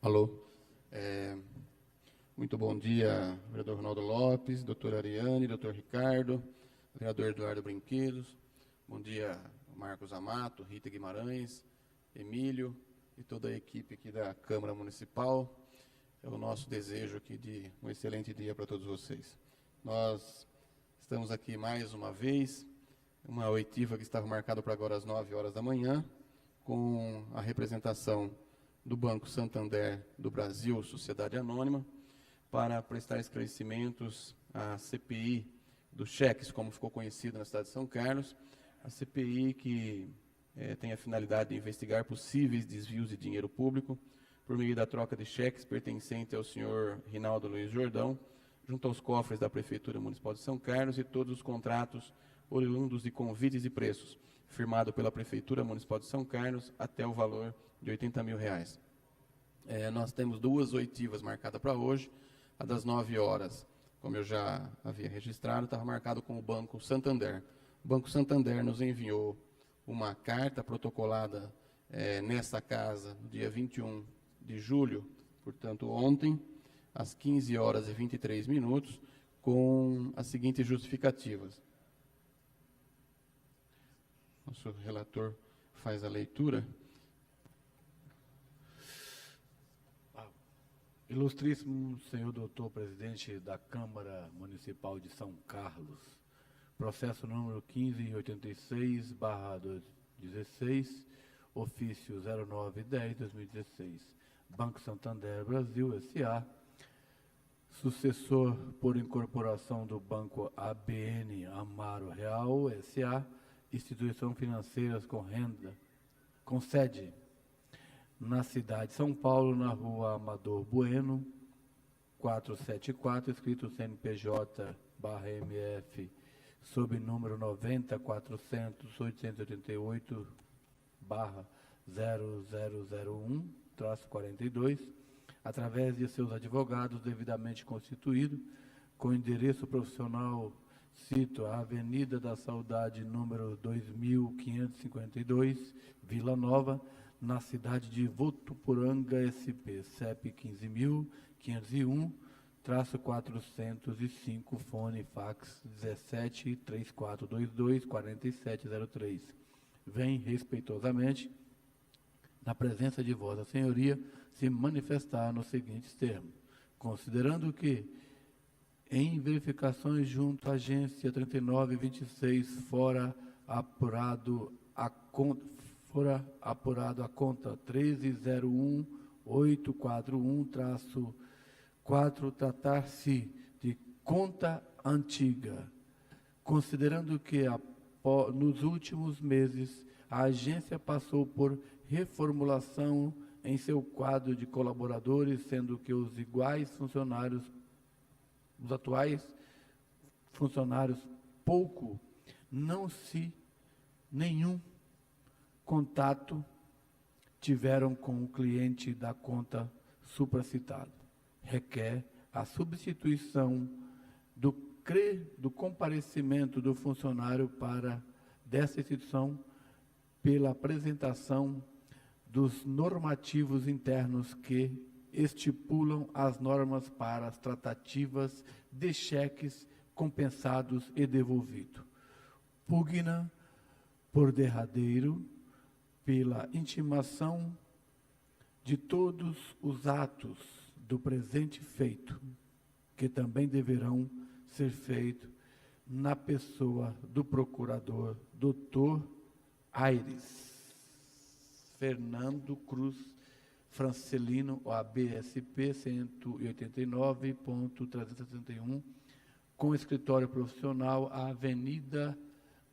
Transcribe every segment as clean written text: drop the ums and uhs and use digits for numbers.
Alô. Muito bom dia, vereador Ronaldo Lopes, doutora Ariane, doutor Ricardo, vereador Eduardo Brinquedos. Bom dia, Marcos Amato, Rita Guimarães, Emílio e toda a equipe aqui da Câmara Municipal. É o nosso desejo aqui de um excelente dia para todos vocês. Nós estamos aqui mais uma vez, uma oitiva que estava marcada para agora às 9 horas da manhã, com a representação do Banco Santander do Brasil, Sociedade Anônima, para prestar esclarecimentos à CPI dos cheques, como ficou conhecida na cidade de São Carlos, a CPI que tem a finalidade de investigar possíveis desvios de dinheiro público por meio da troca de cheques pertencente ao senhor Rinaldo Luiz Jordão, junto aos cofres da Prefeitura Municipal de São Carlos e todos os contratos oriundos de convites e preços, firmado pela Prefeitura Municipal de São Carlos até o valor de R$80 mil. Nós temos duas oitivas marcadas para hoje. A das 9 horas, como eu já havia registrado, estava marcado com o Banco Santander. O Banco Santander nos enviou uma carta protocolada nessa casa, no dia 21 de julho, portanto ontem, às 15 horas e 23 minutos, com as seguintes justificativas. Nosso relator faz a leitura. Ilustríssimo senhor doutor presidente da Câmara Municipal de São Carlos, processo número 1586/16, ofício 0910/2016, Banco Santander Brasil S.A., sucessor por incorporação do Banco ABN Amaro Real S.A., instituição financeira com sede na cidade de São Paulo, na rua Amador Bueno, 474, escrito CNPJ/MF, sob número 90.400.888/0001-42, através de seus advogados devidamente constituídos, com endereço profissional, cito, a Avenida da Saudade, número 2552, Vila Nova, na cidade de Votuporanga, SP, CEP 15.501-405, fone fax 17-3422-4703. Vem respeitosamente, na presença de Vossa Senhoria, se manifestar nos seguintes termos. Considerando que, em verificações junto à agência 3926, fora apurado a conta 1301841-4, tratar-se de conta antiga, considerando que nos últimos meses a agência passou por reformulação em seu quadro de colaboradores, sendo que os atuais funcionários nenhum contato tiveram com o cliente da conta supracitado. Requer a substituição do comparecimento do funcionário dessa instituição pela apresentação dos normativos internos que estipulam as normas para as tratativas de cheques compensados e devolvidos. Pugna por derradeiro pela intimação de todos os atos do presente feito, que também deverão ser feitos na pessoa do procurador Dr. Aires Fernando Cruz Francelino, OAB-SP 189.361, com escritório profissional, a Avenida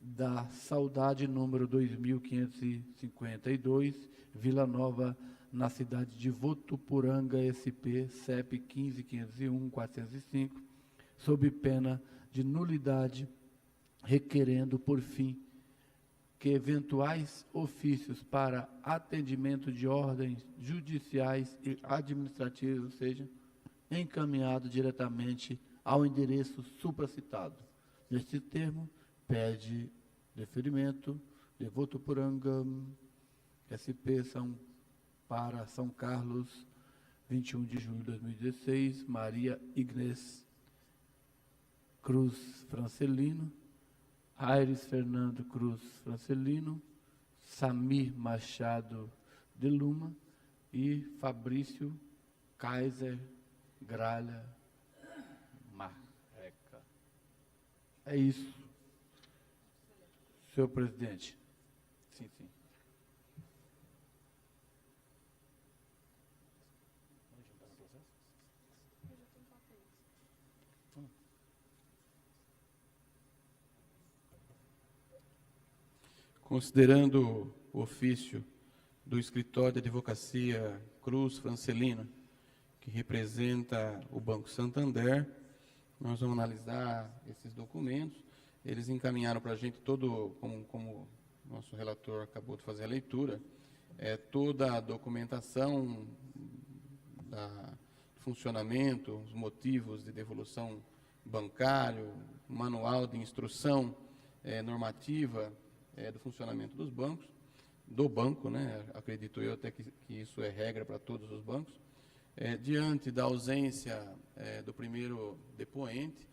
da Saudade, número 2552, Vila Nova, na cidade de Votuporanga, SP, CEP 15.501.405, sob pena de nulidade, requerendo, por fim, que eventuais ofícios para atendimento de ordens judiciais e administrativas sejam encaminhados diretamente ao endereço supracitado. Neste termo, pede deferimento de Votuporanga, SP para São Carlos, 21 de julho de 2016, Maria Ignes Cruz Francelino, Aires Fernando Cruz Francelino, Samir Machado de Luma e Fabrício Kaiser Gralha Marreca. É isso, senhor presidente. Sim, sim. Considerando o ofício do Escritório de Advocacia Cruz Francelino, que representa o Banco Santander, nós vamos analisar esses documentos. Eles encaminharam para a gente todo, como o nosso relator acabou de fazer a leitura, toda a documentação do funcionamento, os motivos de devolução bancário, manual de instrução normativa do funcionamento dos bancos, do banco, né? Acredito eu até que isso é regra para todos os bancos. Diante da ausência do primeiro depoente,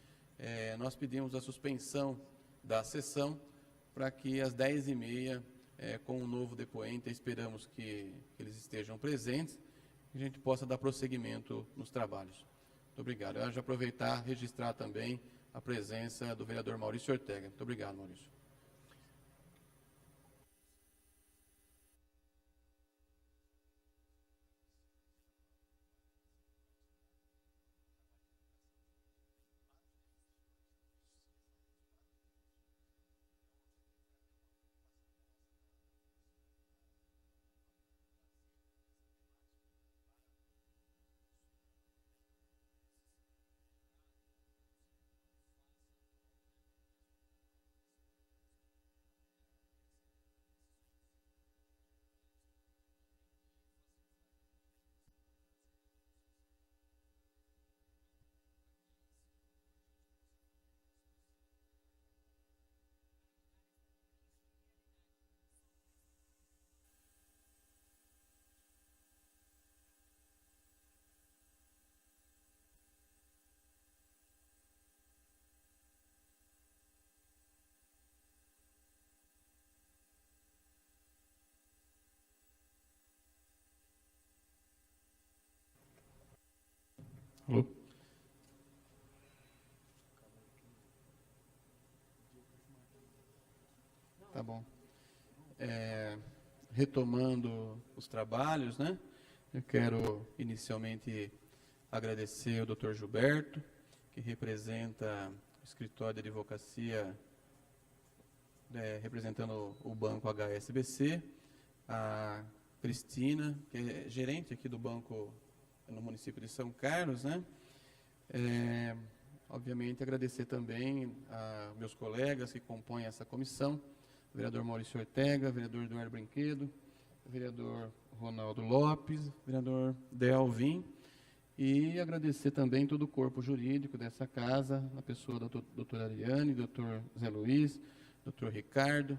nós pedimos a suspensão da sessão para que às 10h30, com o novo depoente, esperamos que eles estejam presentes, e a gente possa dar prosseguimento nos trabalhos. Muito obrigado. Eu já aproveitar e registrar também a presença do vereador Maurício Ortega. Muito obrigado, Maurício. Alô? Tá bom. Retomando os trabalhos, né? Eu quero inicialmente agradecer ao Dr. Gilberto, que representa o escritório de advocacia, representando o banco HSBC, a Cristina, que é gerente aqui do banco no município de São Carlos, né? Obviamente, agradecer também a meus colegas que compõem essa comissão, o vereador Maurício Ortega, o vereador Eduardo Brinquedo, o vereador Ronaldo Lopes, o vereador Delvin, e agradecer também todo o corpo jurídico dessa casa, na pessoa da doutora Ariane, doutor Zé Luiz, doutor Ricardo,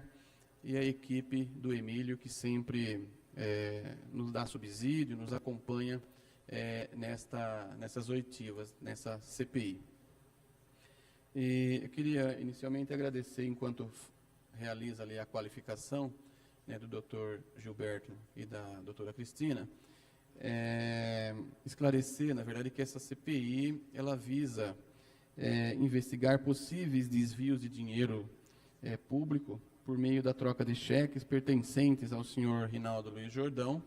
e a equipe do Emílio, que sempre nos dá subsídio, nos acompanha nessas oitivas, nessa CPI. E eu queria inicialmente agradecer, enquanto realiza ali a qualificação, né, do Dr. Gilberto e da doutora Cristina, esclarecer, na verdade, que essa CPI ela visa investigar possíveis desvios de dinheiro público por meio da troca de cheques pertencentes ao senhor Rinaldo Luiz Jordão,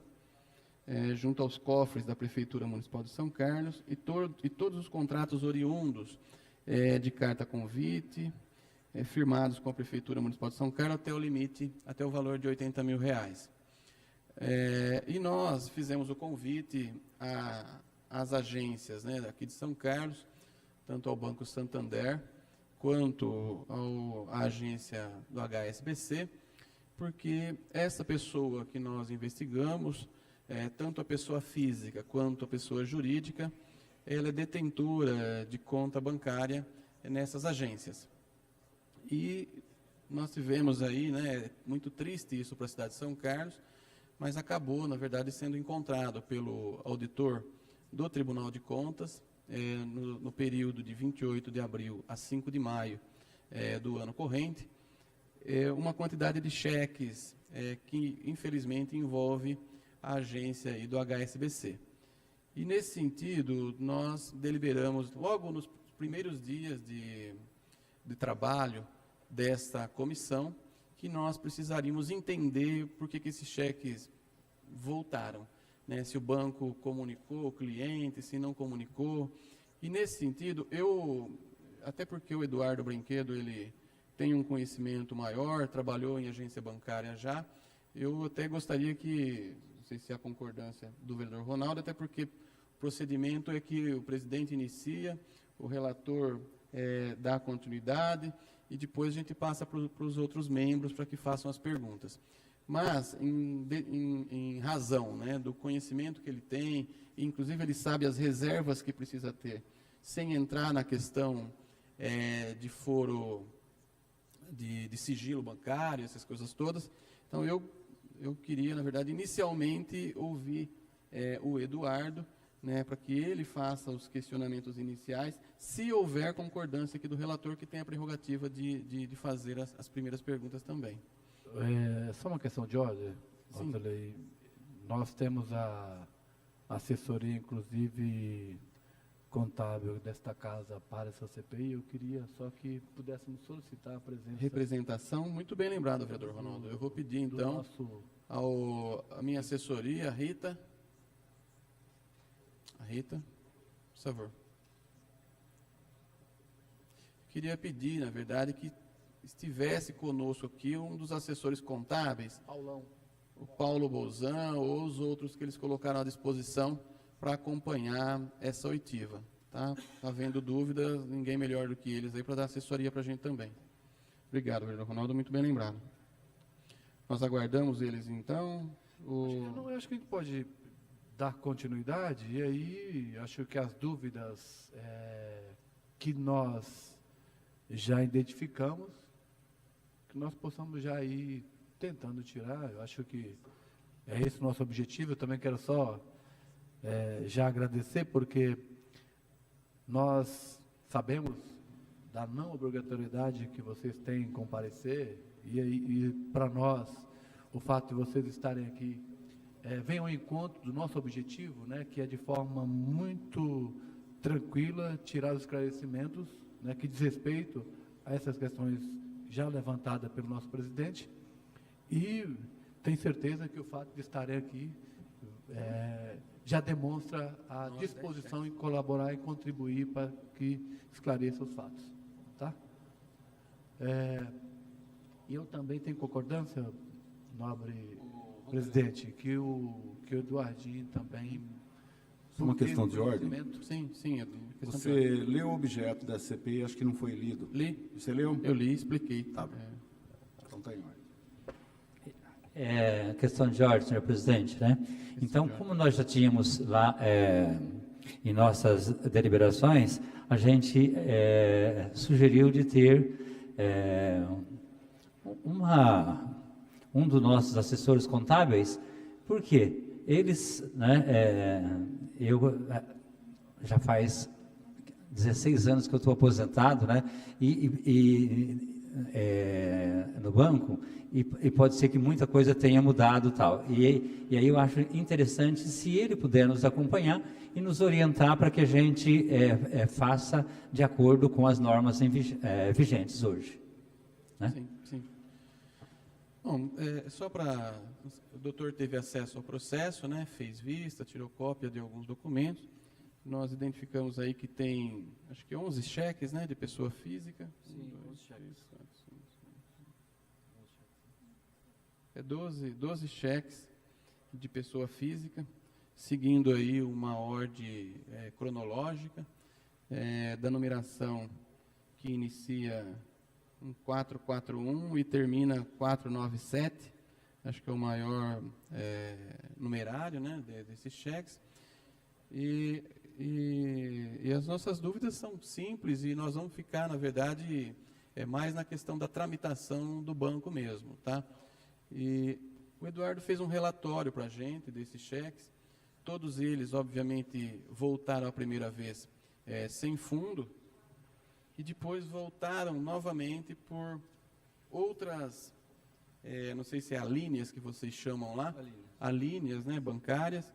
junto aos cofres da Prefeitura Municipal de São Carlos, e todos os contratos oriundos de carta convite, firmados com a Prefeitura Municipal de São Carlos até o limite, até o valor de R$80 mil. E nós fizemos o convite às agências, né, aqui de São Carlos, tanto ao Banco Santander, quanto à agência do HSBC, porque essa pessoa que nós investigamos, tanto a pessoa física quanto a pessoa jurídica, ela é detentora de conta bancária nessas agências. E nós tivemos aí, né, muito triste isso para a cidade de São Carlos, mas acabou, na verdade, sendo encontrado pelo auditor do Tribunal de Contas, no período de 28 de abril a 5 de maio do ano corrente, uma quantidade de cheques que, infelizmente, envolve a agência aí do HSBC. E, nesse sentido, nós deliberamos, logo nos primeiros dias de trabalho desta comissão, que nós precisaríamos entender por que esses cheques voltaram, né? Se o banco comunicou o cliente, se não comunicou. E, nesse sentido, até porque o Eduardo Brinquedo, ele tem um conhecimento maior, trabalhou em agência bancária já, eu até gostaria que, não sei se há concordância do vereador Ronaldo, até porque o procedimento é que o presidente inicia, o relator dá continuidade e depois a gente passa para os outros membros para que façam as perguntas. Mas, em razão, né, do conhecimento que ele tem, inclusive ele sabe as reservas que precisa ter, sem entrar na questão de foro de sigilo bancário, essas coisas todas. Então, eu queria, na verdade, inicialmente ouvir o Eduardo, né, para que ele faça os questionamentos iniciais, se houver concordância aqui do relator, que tem a prerrogativa de fazer as primeiras perguntas também. Só uma questão de ordem, Otterley. Nós temos a assessoria, inclusive, contábil desta casa para essa CPI. Eu queria só que pudéssemos solicitar a presença... Representação, muito bem lembrado, vereador Ronaldo. Eu vou pedir, então, a minha assessoria, a Rita, por favor. Queria pedir, na verdade, que estivesse conosco aqui um dos assessores contábeis, o Paulo Bolzan, ou os outros que eles colocaram à disposição para acompanhar essa oitiva. Tá? Havendo dúvida, ninguém melhor do que eles aí para dar assessoria para a gente também. Obrigado, vereador Ronaldo, muito bem lembrado. Nós aguardamos eles, então. Eu acho que a gente pode dar continuidade, e aí acho que as dúvidas que nós já identificamos, que nós possamos já ir tentando tirar. Eu acho que é esse o nosso objetivo. Eu também quero só já agradecer, porque nós sabemos da não obrigatoriedade que vocês têm em comparecer, e para nós, o fato de vocês estarem aqui vem ao encontro do nosso objetivo, né, que é de forma muito tranquila tirar os esclarecimentos, né, que diz respeito a essas questões já levantadas pelo nosso presidente, e tenho certeza que o fato de estarem aqui já demonstra a disposição em colaborar e contribuir para que esclareça os fatos. Tá? E eu também tenho concordância, nobre presidente, que o Eduardinho também... Uma questão de ordem? Sim. Você leu o objeto da CPI, acho que não foi lido. Li. Você leu? Eu li e expliquei. Tá bom. Então está em ordem. Questão de ordem, senhor presidente, né? Então, como nós já tínhamos lá em nossas deliberações, a gente sugeriu de ter um dos nossos assessores contábeis. Por quê? Eles, eu já faz 16 anos que eu estou aposentado, né? No banco, e pode ser que muita coisa tenha mudado tal. E aí eu acho interessante se ele puder nos acompanhar e nos orientar para que a gente faça de acordo com as normas vigentes hoje. Né? Sim. Bom, só para... O doutor teve acesso ao processo, né? Fez vista, tirou cópia de alguns documentos. Nós identificamos aí que tem, acho que 11 cheques, né, de pessoa física. Sim, 11 cheques. 12 cheques de pessoa física, seguindo aí uma ordem cronológica da numeração que inicia em 441 e termina 497. Acho que é o maior numerário, né, desses cheques. E as nossas dúvidas são simples e nós vamos ficar, na verdade, mais na questão da tramitação do banco mesmo, tá? E o Eduardo fez um relatório para a gente desses cheques. todos eles, obviamente, voltaram a primeira vez sem fundo, e depois voltaram novamente por outras, não sei se é alíneas que vocês chamam lá, alíneas, né, bancárias,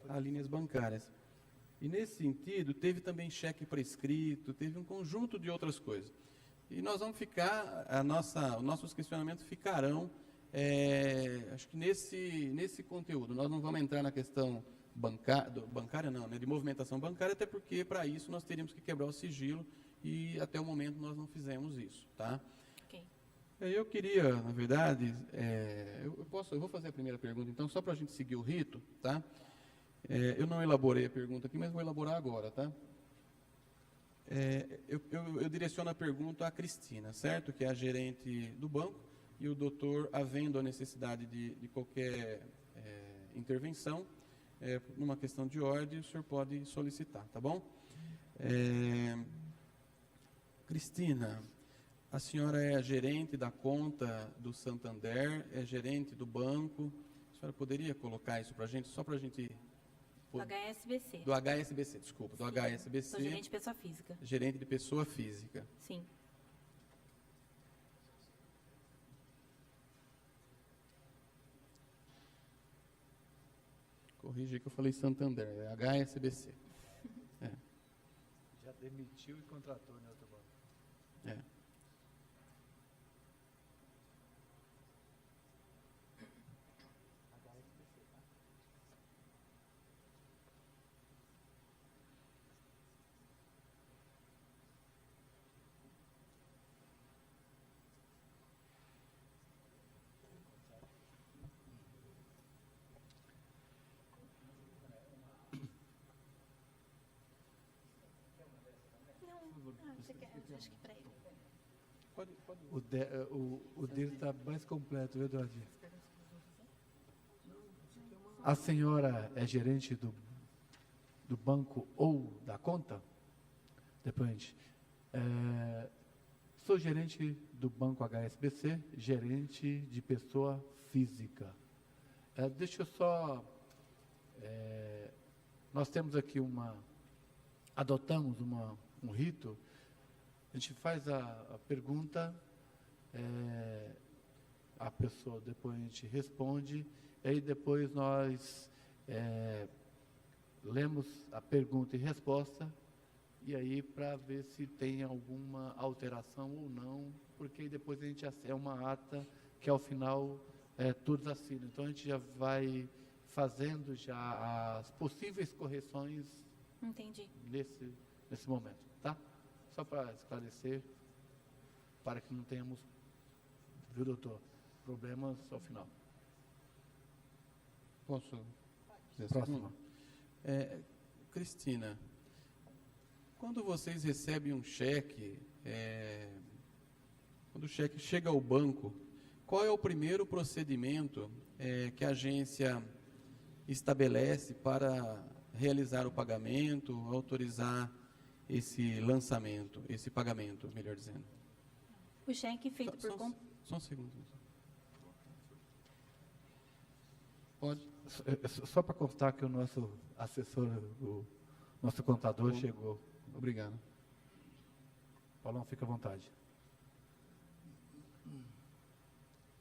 alíneas bancárias. E nesse sentido, teve também cheque prescrito, teve um conjunto de outras coisas. E nós vamos ficar, os nossos questionamentos ficarão, acho que nesse conteúdo. Nós não vamos entrar na questão bancária não, né, de movimentação bancária, até porque para isso nós teríamos que quebrar o sigilo e até o momento nós não fizemos isso, tá? Ok. Eu queria, na verdade, eu vou fazer a primeira pergunta, então, só para a gente seguir o rito, tá? Eu não elaborei a pergunta aqui, mas vou elaborar agora, tá? Eu direciono a pergunta à Cristina, certo? Que é a gerente do banco, e o doutor, havendo a necessidade de qualquer intervenção, numa questão de ordem, o senhor pode solicitar, tá bom? Cristina, a senhora é a gerente da conta do Santander, é gerente do banco. A senhora poderia colocar isso para a gente, só para a gente... Do HSBC. Do HSBC, desculpa, do HSBC. Sou gerente de pessoa física. Gerente de pessoa física. Sim. Corrige que eu falei Santander, é HSBC. Já demitiu e contratou, né, outro banco? Você quer? Acho que para ele. O dele está mais completo, viu, Eduardinho? A senhora é gerente do banco ou da conta? Depois, sou gerente do banco HSBC, gerente de pessoa física. Deixa eu só... nós temos aqui adotamos um rito. A gente faz a pergunta, a pessoa depois a gente responde, e aí depois nós lemos a pergunta e resposta, e aí para ver se tem alguma alteração ou não, porque depois a gente é uma ata que ao final todos assinam. Então a gente já vai fazendo já as possíveis correções. Entendi. Nesse momento, tá? Só para esclarecer, para que não tenhamos, viu, doutor, problemas ao final. Posso? Próxima. Cristina, quando vocês recebem um cheque, quando o cheque chega ao banco, qual é o primeiro procedimento que a agência estabelece para realizar o pagamento, autorizar esse lançamento, esse pagamento, melhor dizendo? O cheque feito por conta... Só um segundo. Pode? Só para constar que o nosso assessor, o nosso contador chegou. Obrigado. Paulão, fica à vontade.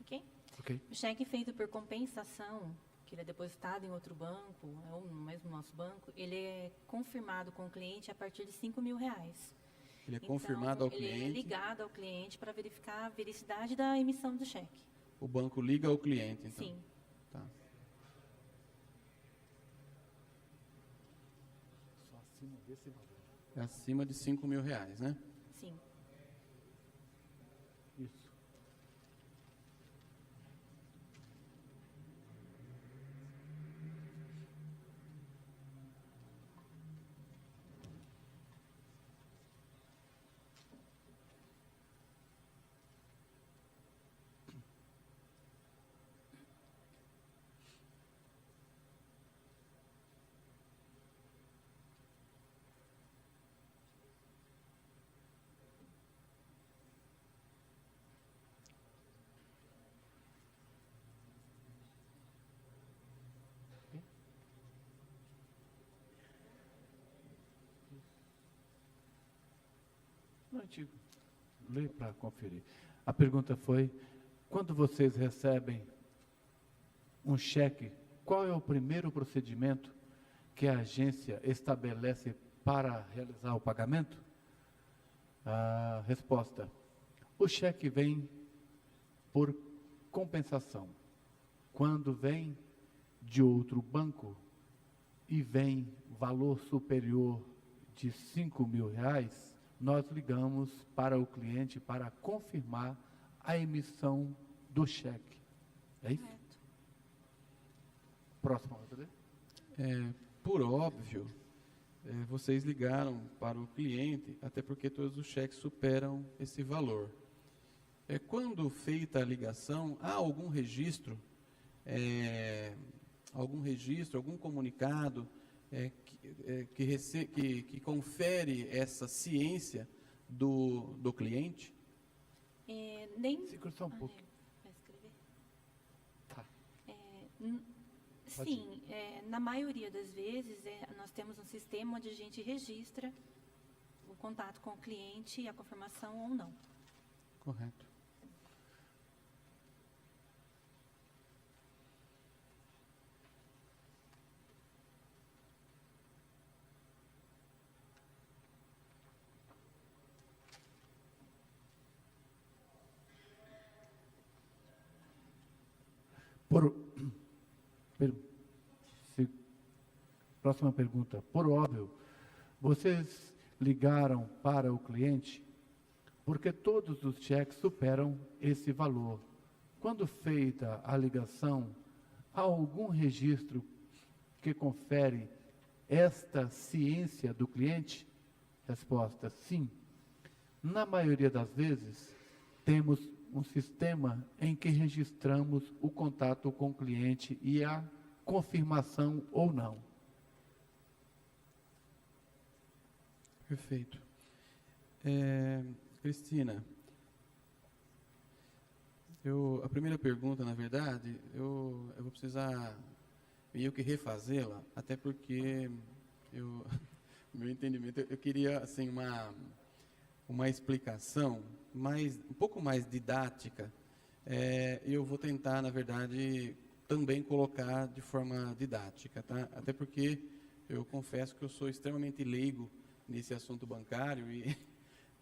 Ok? Ok. O cheque feito por compensação, que ele é depositado em outro banco, ou no mesmo nosso banco, ele é confirmado com o cliente a partir de R$5.000. Ele é confirmado ao cliente? Ele é ligado ao cliente para verificar a vericidade da emissão do cheque. O banco liga ao cliente, então? Sim. Tá. Só acima desse valor. É acima de R$5.000, né? Sim. Isso. Não, a gente lê para conferir. A pergunta foi, quando vocês recebem um cheque, qual é o primeiro procedimento que a agência estabelece para realizar o pagamento? A resposta, o cheque vem por compensação. Quando vem de outro banco e vem valor superior de R$ 5.000, nós ligamos para o cliente para confirmar a emissão do cheque. É isso? Correto. Próxima, doutora. Por óbvio, vocês ligaram para o cliente, até porque todos os cheques superam esse valor. Quando feita a ligação, há algum registro, algum comunicado que confere essa ciência do cliente? Nem... Segura só um pouco. Vai escrever? Tá. Sim, na maioria das vezes nós temos um sistema onde a gente registra o contato com o cliente e a confirmação ou não. Correto. Próxima pergunta. Por óbvio, vocês ligaram para o cliente porque todos os cheques superam esse valor. Quando feita a ligação, há algum registro que confere esta ciência do cliente? Resposta, sim. Na maioria das vezes, temos um sistema em que registramos o contato com o cliente e a confirmação ou não. Perfeito. Cristina, a primeira pergunta, na verdade, eu vou precisar meio que refazê-la, até porque meu entendimento, eu queria assim uma explicação um pouco mais didática. Eu vou tentar, na verdade, também colocar de forma didática, tá? Até porque eu confesso que eu sou extremamente leigo nesse assunto bancário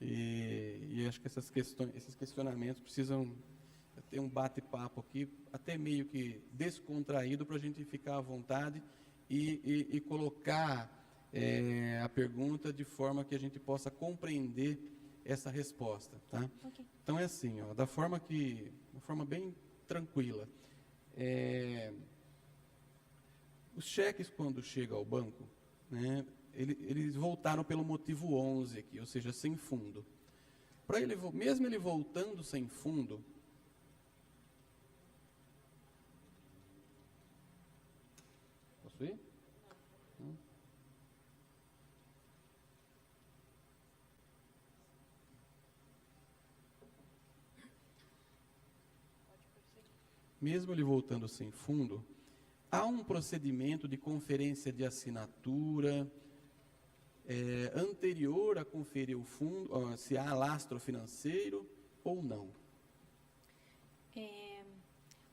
e acho que esses questionamentos precisam ter um bate-papo aqui, até meio que descontraído, para a gente ficar à vontade e colocar a pergunta de forma que a gente possa compreender essa resposta, tá? Okay. Então é assim, da forma bem tranquila. Os cheques, quando chegam ao banco, né, eles voltaram pelo motivo 11 aqui, ou seja, sem fundo. Mesmo ele voltando sem fundo, posso ir? Não. Mesmo ele voltando sem fundo, há um procedimento de conferência de assinatura anterior a conferir o fundo, se há lastro financeiro ou não?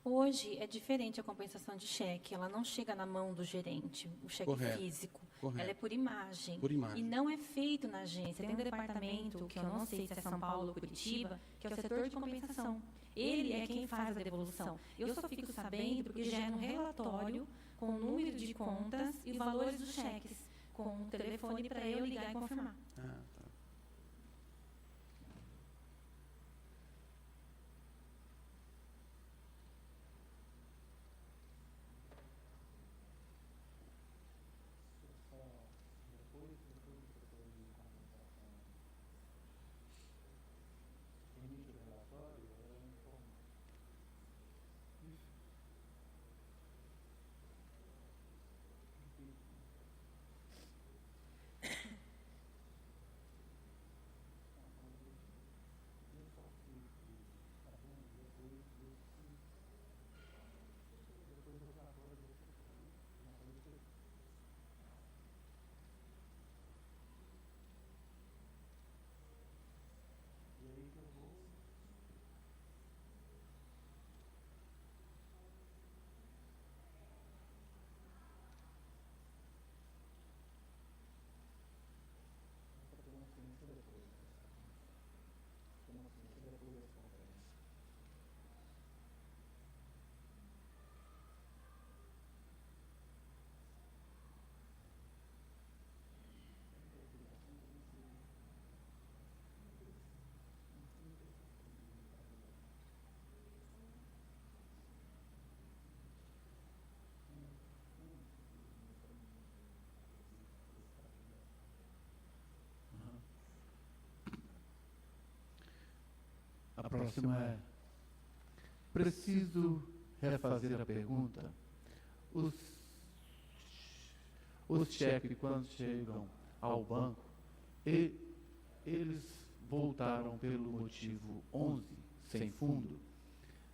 Hoje é diferente a compensação de cheque, ela não chega na mão do gerente, o cheque Correto. físico. Correto. Ela é por imagem. Por imagem. E não é feito na agência. Tem um departamento, que eu não sei se é São Paulo ou Curitiba, que é o setor de compensação. Ele é quem faz a devolução. Eu só fico sabendo porque gera um relatório com o número de contas e os valores dos cheques, com o telefone para eu ligar e confirmar. Ah, tá. A próxima é: preciso refazer a pergunta. Os cheques, quando chegam ao banco, eles voltaram pelo motivo 11, sem fundo.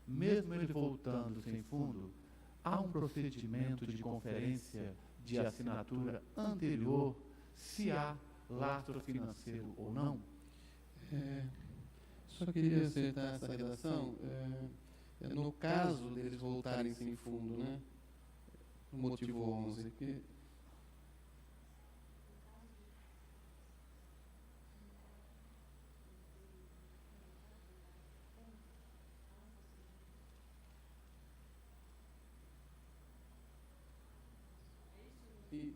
Mesmo ele voltando sem fundo, há um procedimento de conferência de assinatura anterior, se há lastro financeiro ou não? Só queria acertar essa redação. No caso deles voltarem sem fundo, né? O motivo 11, que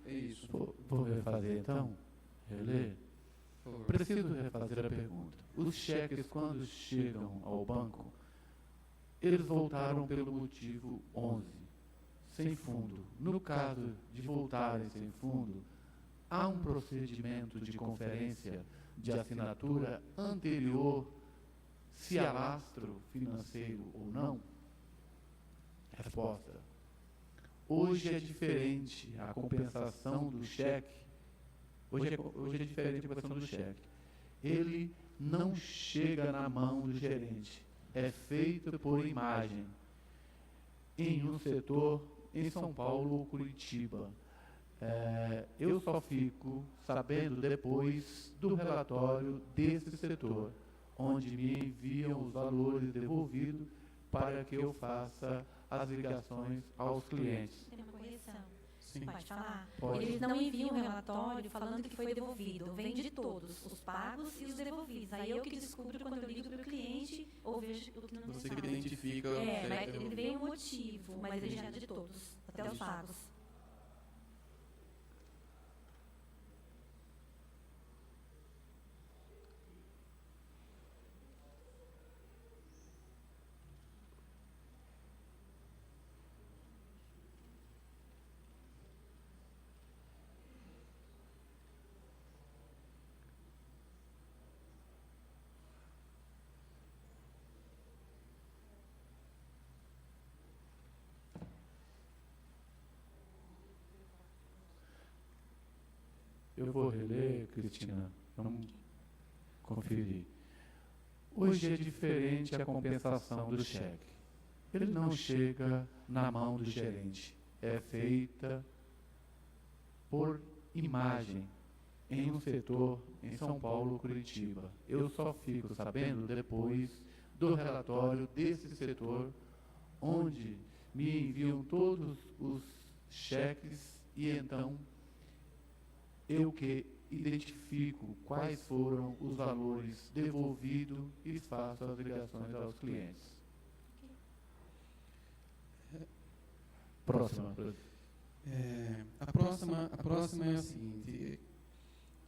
é isso. Vou refazer então? Reler? Por favor. Preciso refazer a pergunta. Os cheques, quando chegam ao banco, eles voltaram pelo motivo 11, sem fundo. No caso de voltarem sem fundo, há um procedimento de conferência de assinatura anterior, se há lastro financeiro ou não? Resposta: hoje é diferente a compensação do cheque. Hoje é diferente a compensação do cheque. Ele não chega na mão do gerente. É feito por imagem em um setor em São Paulo ou Curitiba. Eu só fico sabendo depois do relatório desse setor, onde me enviam os valores devolvidos para que eu faça as ligações aos clientes. Tem uma correção. Sim. Pode falar? Pode. Eles não enviam um relatório falando que foi devolvido. Vem de todos, os pagos e os devolvidos. Aí eu que descubro quando eu ligo para o cliente ou vejo o que não Você que necessário. identifica. Mas ele vem o motivo, mas ele já é de todos, até os pagos. Eu vou reler, Cristina, vamos conferir. Hoje é diferente a compensação do cheque. Ele não chega na mão do gerente. É feita por imagem em um setor em São Paulo ou Curitiba. Eu só fico sabendo depois do relatório desse setor, onde me enviam todos os cheques e então eu que identifico quais foram os valores devolvidos e faço as ligações aos clientes. Próxima. A próxima é a seguinte: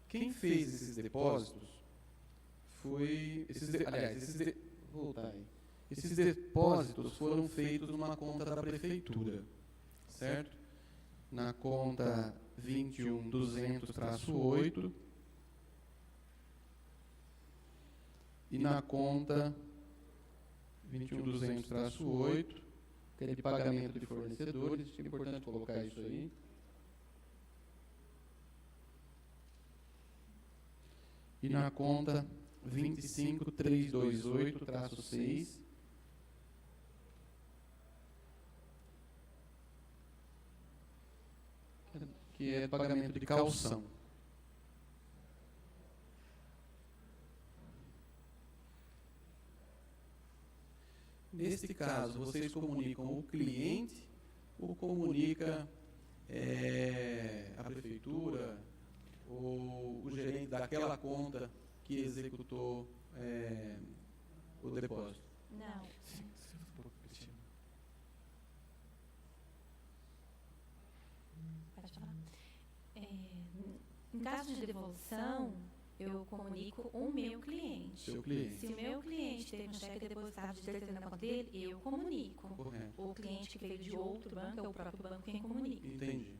quem fez esses depósitos foi. Vou voltar aí. Esses depósitos foram feitos numa conta da prefeitura, certo? Na conta 21200-8 e na conta 21200-8, que é de pagamento de fornecedores. É importante colocar isso aí. E na conta 25328-6, que é pagamento de calção. Neste caso, vocês comunicam o cliente ou comunica a prefeitura ou o gerente daquela conta que executou o depósito? Não. Pode falar. Em caso de devolução, eu comunico o meu cliente. Seu cliente. Se o meu cliente teve um cheque depositado de terceiro na conta dele, eu comunico. Correto. O cliente que veio de outro banco é o próprio banco quem comunica. Entendi.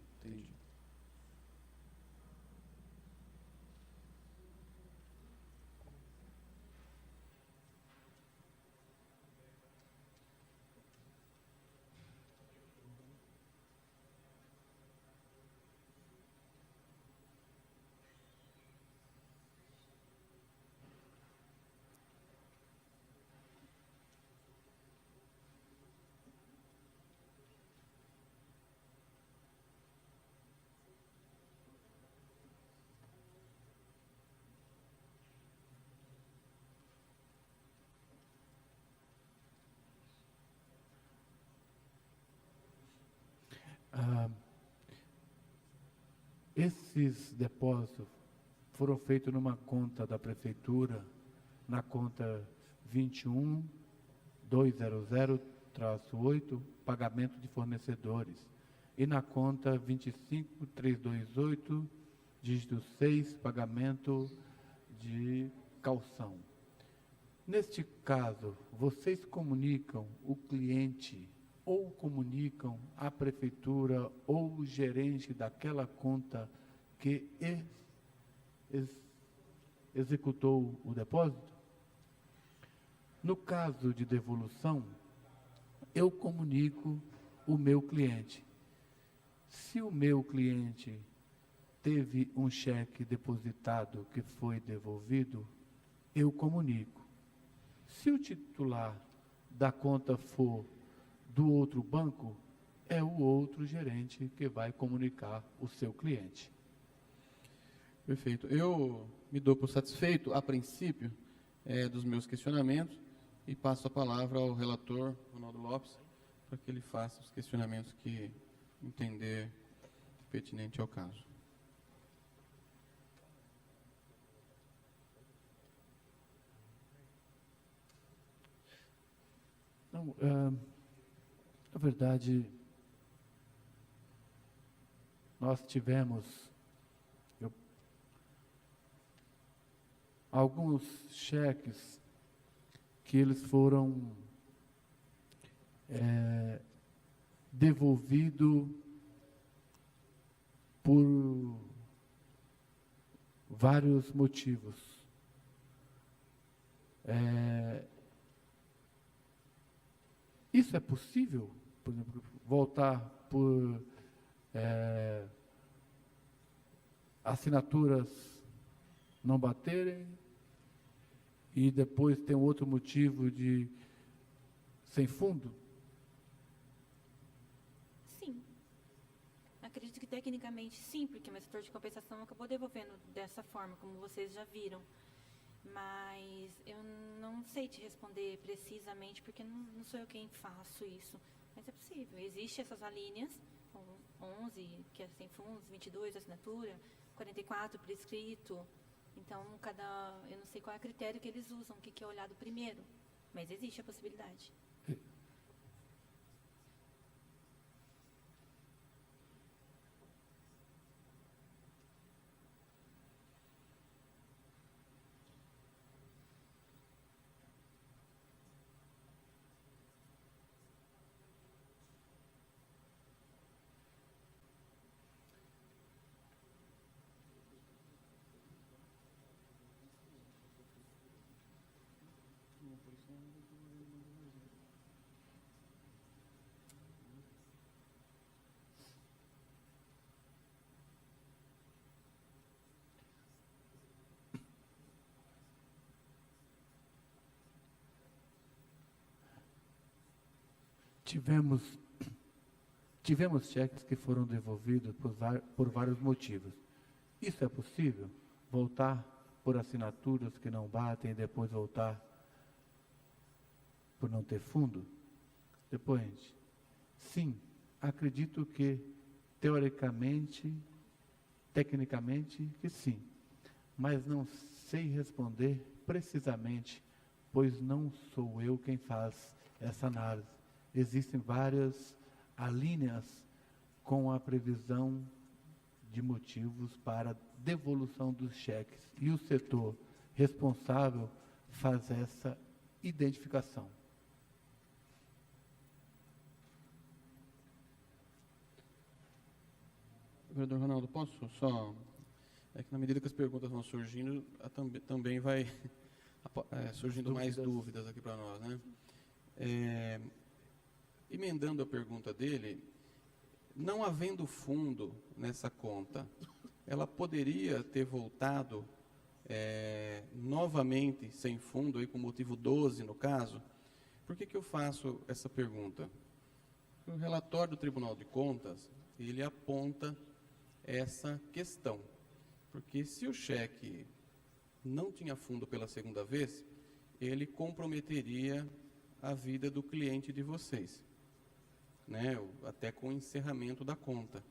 Esses depósitos foram feitos numa conta da prefeitura, na conta 21200-8, pagamento de fornecedores, e na conta 25328, dígito 6, pagamento de calção. Neste caso, vocês comunicam o cliente ou comunicam a prefeitura ou o gerente daquela conta que executou o depósito? No caso de devolução, eu comunico o meu cliente. Se o meu cliente teve um cheque depositado que foi devolvido, eu comunico. Se o titular da conta for do outro banco, é o outro gerente que vai comunicar o seu cliente. Perfeito. Eu me dou por satisfeito, a princípio, dos meus questionamentos e passo a palavra ao relator, Ronaldo Lopes, para que ele faça os questionamentos que entender pertinente ao caso. Não, na verdade, nós tivemos alguns cheques que eles foram devolvidos por vários motivos. Isso é possível? Por exemplo, voltar por assinaturas não baterem e depois tem um outro motivo de sem fundo? Sim. Acredito que tecnicamente sim, porque o meu setor de compensação acabou devolvendo dessa forma, como vocês já viram. Mas eu não sei te responder precisamente, porque não sou eu quem faço isso. Mas é possível. Existem essas alíneas, 11, que é sem fundos, 22, assinatura, 44, por escrito. Então, eu não sei qual é o critério que eles usam, o que é olhado primeiro. Mas existe a possibilidade. Tivemos cheques que foram devolvidos por vários motivos. Isso é possível? Voltar por assinaturas que não batem e depois voltar por não ter fundo? Depois, sim, acredito que teoricamente, tecnicamente, que sim. Mas não sei responder precisamente, pois não sou eu quem faz essa análise. Existem várias alíneas com a previsão de motivos para devolução dos cheques. E o setor responsável faz essa identificação. Vereador Ronaldo, posso só... É que na medida que as perguntas vão surgindo, também vai surgindo mais dúvidas aqui para nós, né? Emendando a pergunta dele, não havendo fundo nessa conta, ela poderia ter voltado novamente sem fundo, aí, com motivo 12 no caso? Por que eu faço essa pergunta? O relatório do Tribunal de Contas, ele aponta essa questão. Porque se o cheque não tinha fundo pela segunda vez, ele comprometeria a vida do cliente de vocês, né? Até com o encerramento da conta.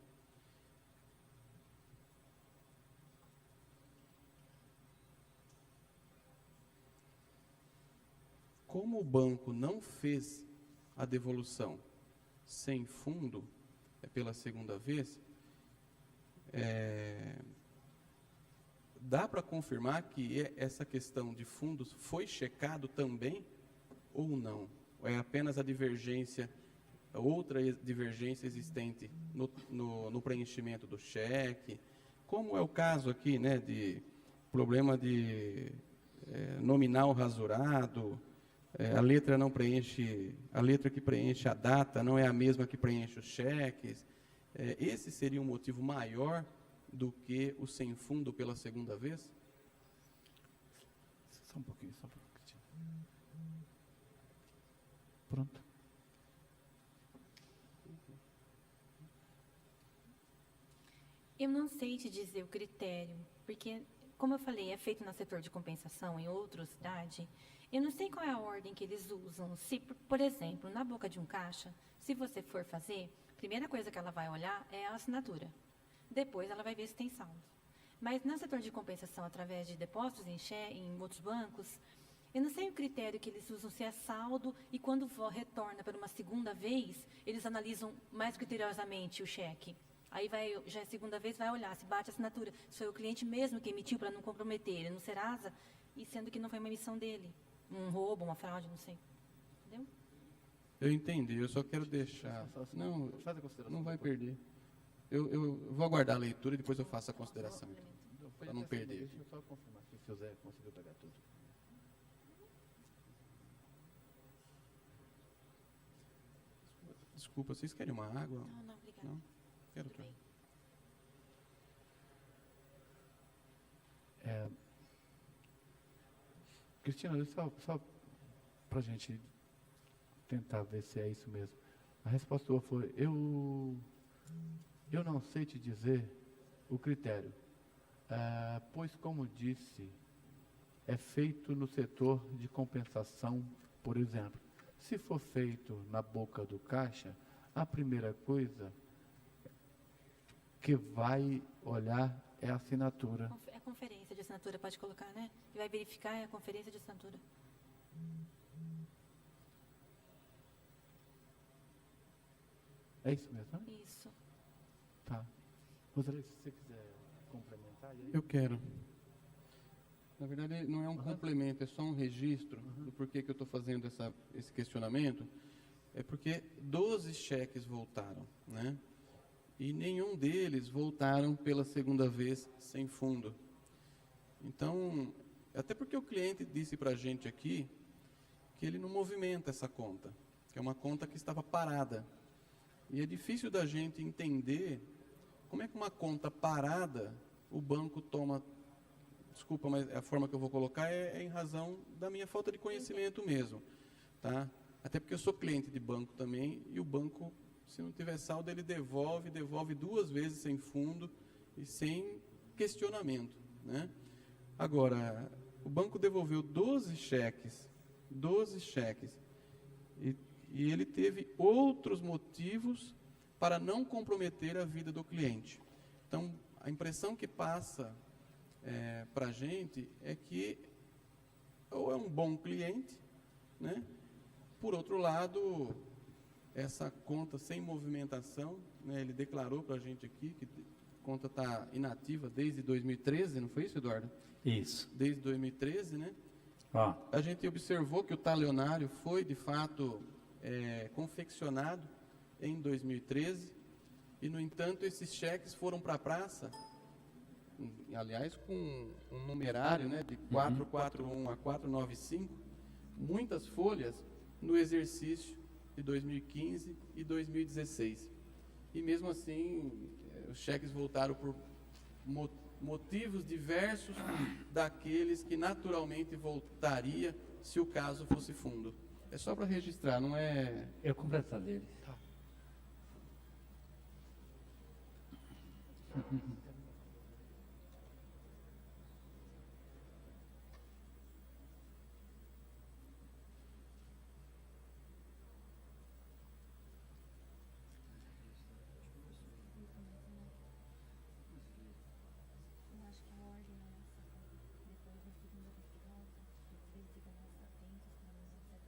como o banco não fez a devolução sem fundo, pela segunda vez, dá para confirmar que essa questão de fundos foi checado também ou não? Ou é apenas a divergência, outra divergência existente no preenchimento do cheque? Como é o caso aqui, né, de problema de nominal rasurado, a letra não preenche, a letra que preenche a data não é a mesma que preenche os cheques. Esse seria um motivo maior do que o sem fundo pela segunda vez? Só um pouquinho, Cristina. Pronto. Eu não sei te dizer o critério, porque, como eu falei, é feito no setor de compensação em outra cidade. Eu não sei qual é a ordem que eles usam. Se, por exemplo, na boca de um caixa, se você for fazer, a primeira coisa que ela vai olhar é a assinatura. Depois ela vai ver se tem saldo. Mas no setor de compensação, através de depósitos em outros bancos, eu não sei o critério que eles usam, se é saldo, e quando retorna para uma segunda vez, eles analisam mais criteriosamente o cheque. Aí já é a segunda vez, vai olhar se bate a assinatura, se foi o cliente mesmo que emitiu para não comprometer ele no Serasa, e sendo que não foi uma emissão dele. Um roubo, uma fraude, não sei. Entendeu? Eu entendi, eu só quero deixar... Não, Faz a consideração. não vai perder. Eu vou aguardar a leitura e depois eu faço a consideração. Para não perder. Deixa eu só confirmar se o seu Zé conseguiu pegar tudo. Desculpa, vocês querem uma água? Não, obrigada. Não? Quero Tudo outra. bem. Cristina, só para a gente tentar ver se é isso mesmo. A resposta sua foi, eu não sei te dizer o critério, pois, como disse, é feito no setor de compensação, por exemplo. Se for feito na boca do caixa, a primeira coisa que vai olhar é a assinatura. É a conferência de assinatura, pode colocar, né? E vai verificar a conferência de assinatura. É isso mesmo? Né? Isso. Tá. Roseli, se você quiser complementar. E aí? Eu quero. Na verdade, não é um complemento, é só um registro do porquê que eu estou fazendo esse questionamento. É porque 12 cheques voltaram, né? E nenhum deles voltaram pela segunda vez sem fundo. Então, até porque o cliente disse para a gente aqui que ele não movimenta essa conta, que é uma conta que estava parada. E é difícil da gente entender como é que uma conta parada o banco toma. Desculpa, mas a forma que eu vou colocar é em razão da minha falta de conhecimento mesmo, tá? Até porque eu sou cliente de banco também, e o banco, se não tiver saldo, ele devolve 2 vezes sem fundo e sem questionamento, né? Agora, o banco devolveu 12 cheques, e ele teve outros motivos para não comprometer a vida do cliente. Então, a impressão que passa para a gente é que ou é um bom cliente, né? Por outro lado, essa conta sem movimentação, né, ele declarou para a gente aqui que a conta está inativa desde 2013, não foi isso, Eduardo? Isso. Desde 2013, né? Ó, A gente observou que o talionário foi, de fato, confeccionado em 2013, e, no entanto, esses cheques foram para a praça, aliás, com um numerário, né, de 441 a 495, muitas folhas no exercício de 2015 e 2016. E, mesmo assim, os cheques voltaram por motivos diversos daqueles que naturalmente voltaria se o caso fosse fundo. É só para registrar, não é... eu completo a dele. Eu acho que a ordem é essa. Depois, na segunda vez que volta, verifica mais atentos para não ser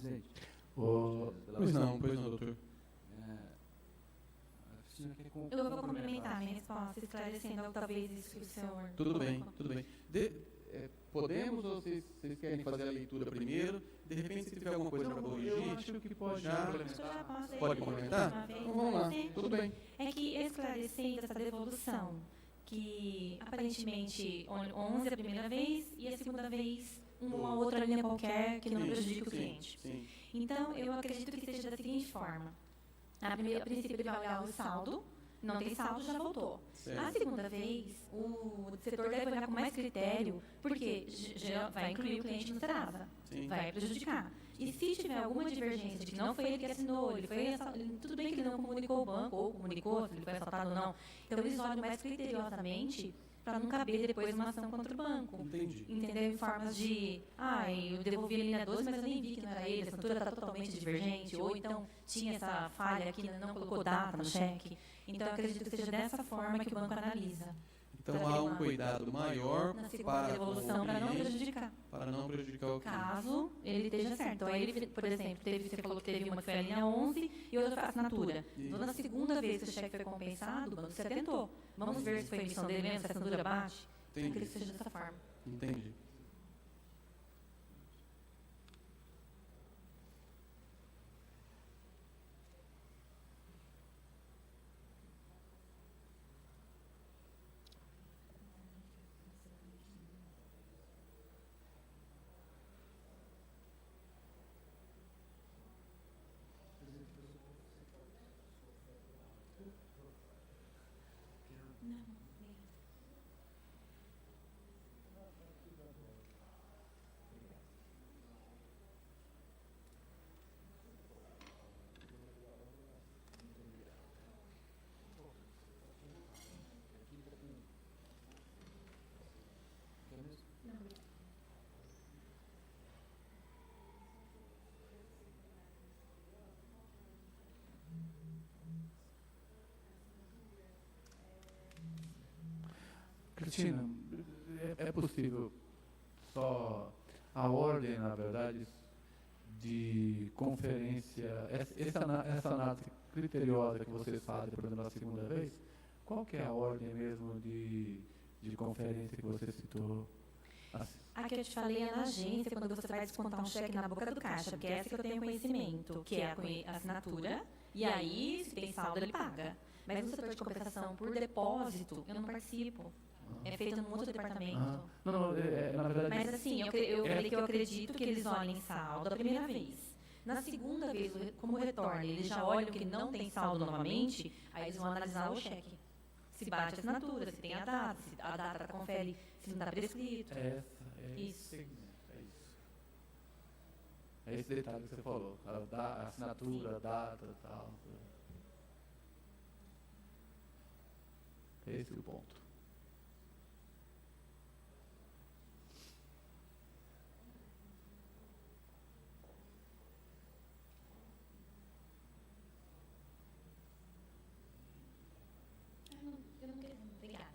Presidente. Pois não, doutor. A Cristina quer Eu vou complementar minha resposta, esclarecendo talvez isso que o senhor... Tudo bem. Podemos ou vocês querem fazer a leitura primeiro? De repente, se tiver alguma coisa para corrigir... Eu acho que pode Pode complementar? Então, vamos lá, tudo bem. É que esclarecendo essa devolução, que aparentemente 11 é a primeira vez e a segunda vez uma outra linha qualquer que não prejudique o cliente. Sim. Então, eu acredito que seja da seguinte forma. A princípio, ele vai olhar o saldo, não tem saldo, já voltou. Certo. A segunda vez, o setor deve olhar com mais critério, porque já vai incluir o cliente no Serasa, Sim. vai prejudicar. E se tiver alguma divergência de que não foi ele que assinou, tudo bem que ele não comunicou o banco, ou comunicou, se ele foi assaltado ou não. Então, eles olham mais criteriosamente para não caber depois uma ação contra o banco. Entendi. Entendeu? Em formas de, eu devolvi a linha 12, mas eu nem vi que não era ele, a assinatura está totalmente divergente, ou então tinha essa falha aqui, não colocou data no cheque. Então, eu acredito que seja dessa forma que o banco analisa. Então, há um cuidado maior Na segunda para devolução, para não prejudicar. para não prejudicar o cliente. Caso ele esteja certo. Então, aí ele, por exemplo, você falou que teve uma que foi a linha 11 e outra foi a assinatura. Então, na segunda vez que o cheque foi compensado, o banco se atentou. Vamos ver se foi a emissão dele mesmo, se a assinatura bate. Então, eu acredito que seja dessa forma. Entendi. Cristina, é possível só a ordem, na verdade, de conferência, essa análise criteriosa que vocês fazem, por exemplo, na segunda vez, qual que é a ordem mesmo de conferência que você citou? A que eu te falei é na agência, quando você vai descontar um cheque na boca do caixa, porque essa que eu tenho conhecimento, que é a assinatura, e aí, se tem saldo, ele paga. Mas no setor de compensação por depósito, eu não participo. É feito num outro departamento. Não, na verdade... Mas assim, eu falei que eu acredito que eles olhem saldo a primeira vez. Na segunda vez, como retorna, eles já olham que não tem saldo novamente, aí eles vão analisar o cheque. Se bate a assinatura, se tem a data, se a data confere se não está prescrito. Isso. É esse detalhe que você falou. A assinatura, a data e tal. Esse é o ponto. Eu não quero. Obrigada.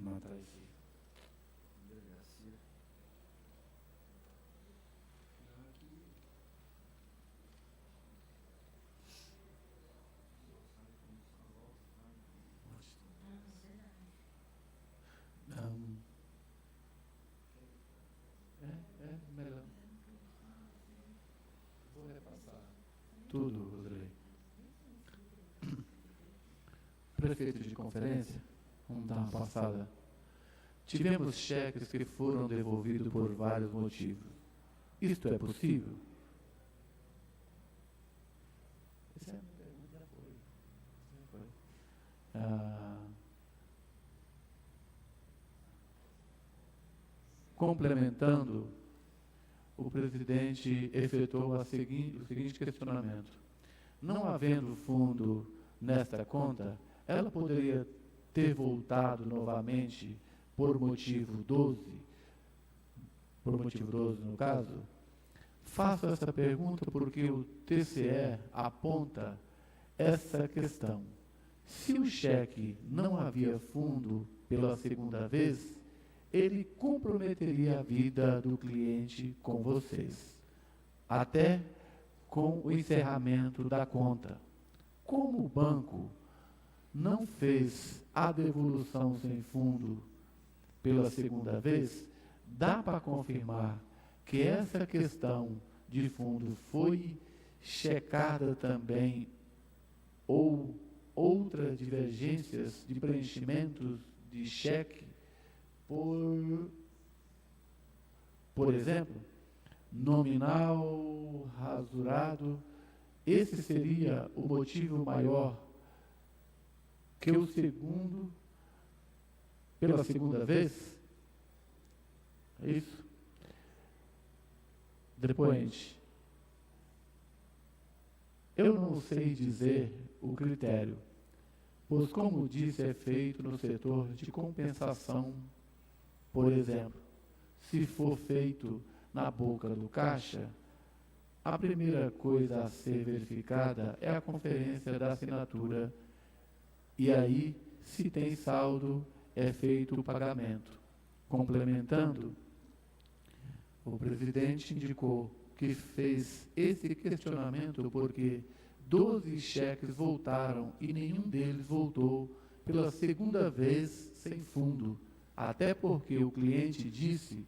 próxima atrás. Melhor. Vou repassar tudo, Rodrigo. Prefeito de conferência, vamos dar uma passada. Tivemos cheques que foram devolvidos por vários motivos. Isto é possível? Essa é uma pergunta, já foi. Complementando, o presidente efetuou o seguinte questionamento. Não havendo fundo nesta conta, ela poderia ter voltado novamente por motivo 12 no caso? Faço essa pergunta porque o TCE aponta essa questão. Se o cheque não havia fundo pela segunda vez, ele comprometeria a vida do cliente com vocês, até com o encerramento da conta. Como o banco não fez a devolução sem fundo pela segunda vez, dá para confirmar que essa questão de fundo foi checada também ou outras divergências de preenchimentos de cheque por exemplo, nominal, rasurado, esse seria o motivo maior que o segundo, pela segunda vez? É isso? Depois, eu não sei dizer o critério, pois, como disse, é feito no setor de compensação. Por exemplo, se for feito na boca do caixa, a primeira coisa a ser verificada é a conferência da assinatura, e aí, se tem saldo, é feito o pagamento. Complementando, o presidente indicou que fez esse questionamento porque 12 cheques voltaram e nenhum deles voltou pela segunda vez sem fundo. Até porque o cliente disse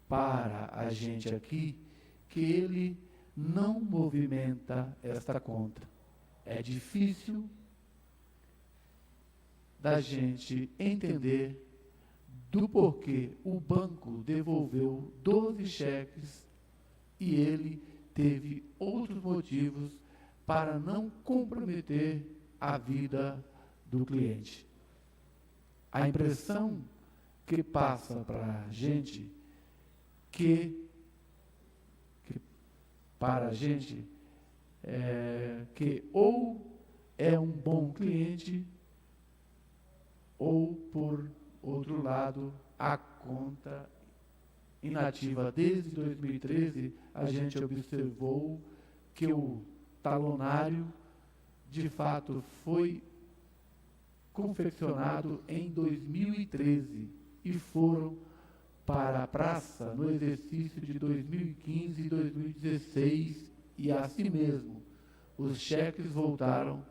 para a gente aqui que ele não movimenta esta conta. É difícil da gente entender do porquê o banco devolveu 12 cheques e ele teve outros motivos para não comprometer a vida do cliente. A impressão que passa para a gente que ou é um bom cliente ou, por outro lado, a conta inativa. Desde 2013, a gente observou que o talonário, de fato, foi confeccionado em 2013 e foram para a praça no exercício de 2015 e 2016, e assim mesmo os cheques voltaram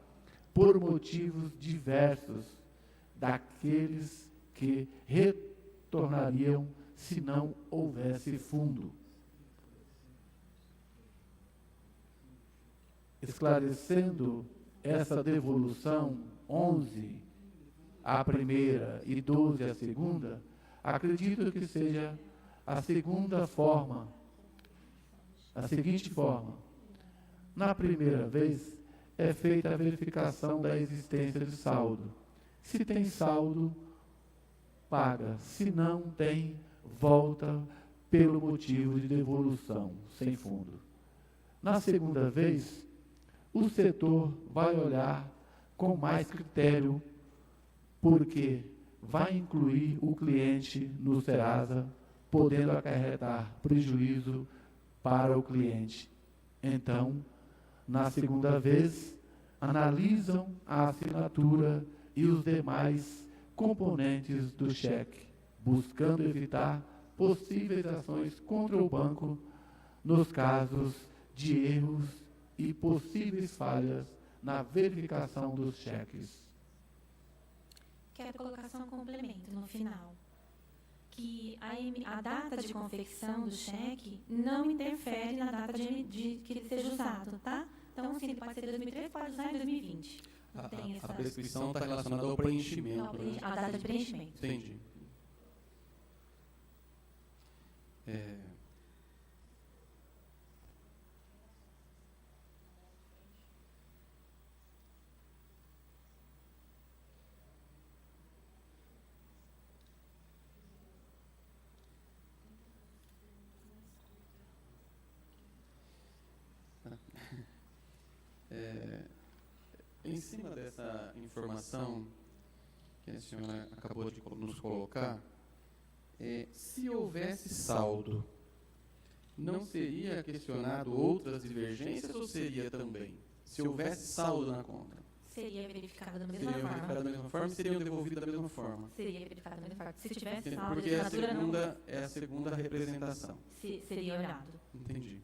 por motivos diversos daqueles que retornariam se não houvesse fundo. Esclarecendo essa devolução 11 a primeira e 12 a segunda, acredito que seja a seguinte forma. Na primeira vez, é feita a verificação da existência de saldo. Se tem saldo, paga. Se não tem, volta pelo motivo de devolução, sem fundo. Na segunda vez, o setor vai olhar com mais critério, porque vai incluir o cliente no Serasa, podendo acarretar prejuízo para o cliente. Então, na segunda vez, analisam a assinatura e os demais componentes do cheque, buscando evitar possíveis ações contra o banco nos casos de erros e possíveis falhas na verificação dos cheques. Quero colocar só um complemento no final, que a data de confecção do cheque não interfere na data de que ele seja usado, tá? Então, assim, ele pode ser de 2013, pode usar em 2020. Não tem essa... A prescrição está relacionada ao preenchimento. Não, a data de preenchimento. Entendi. Em cima dessa informação que a senhora acabou de nos colocar, se houvesse saldo, não seria questionado outras divergências ou seria também? Se houvesse saldo na conta? Seria verificado da mesma Seria forma. verificado da mesma forma e seriam devolvidos da mesma forma? Seria verificado da mesma forma. Se tivesse saldo, Porque a assinatura é a segunda representação. seria olhado. Entendi.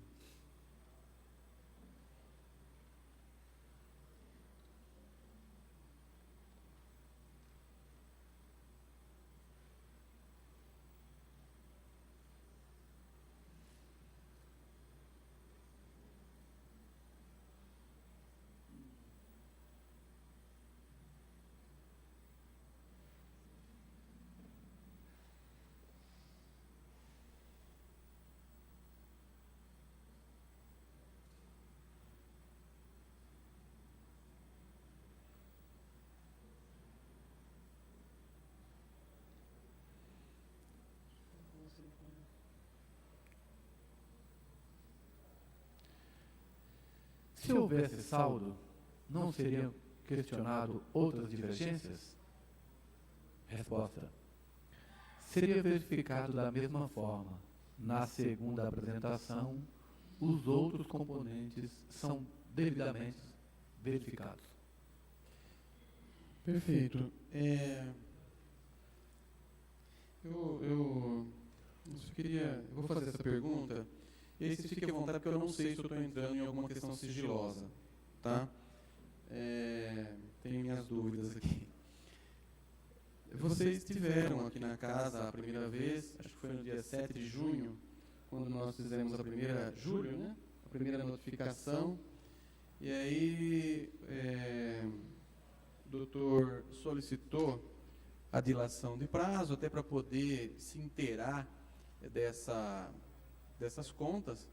Se houvesse saldo, não seriam questionado outras divergências? Resposta: seria verificado da mesma forma. Na segunda apresentação, os outros componentes são devidamente verificados. Perfeito. Eu só queria... Eu vou fazer essa pergunta. E aí vocês fiquem à vontade, porque eu não sei se eu estou entrando em alguma questão sigilosa. Tá? Tenho minhas dúvidas aqui. Vocês estiveram aqui na casa a primeira vez, acho que foi no dia 7 de junho, quando nós fizemos a primeira... Julho, né? A primeira notificação. E aí... o doutor solicitou a dilação de prazo, até para poder se inteirar dessas contas,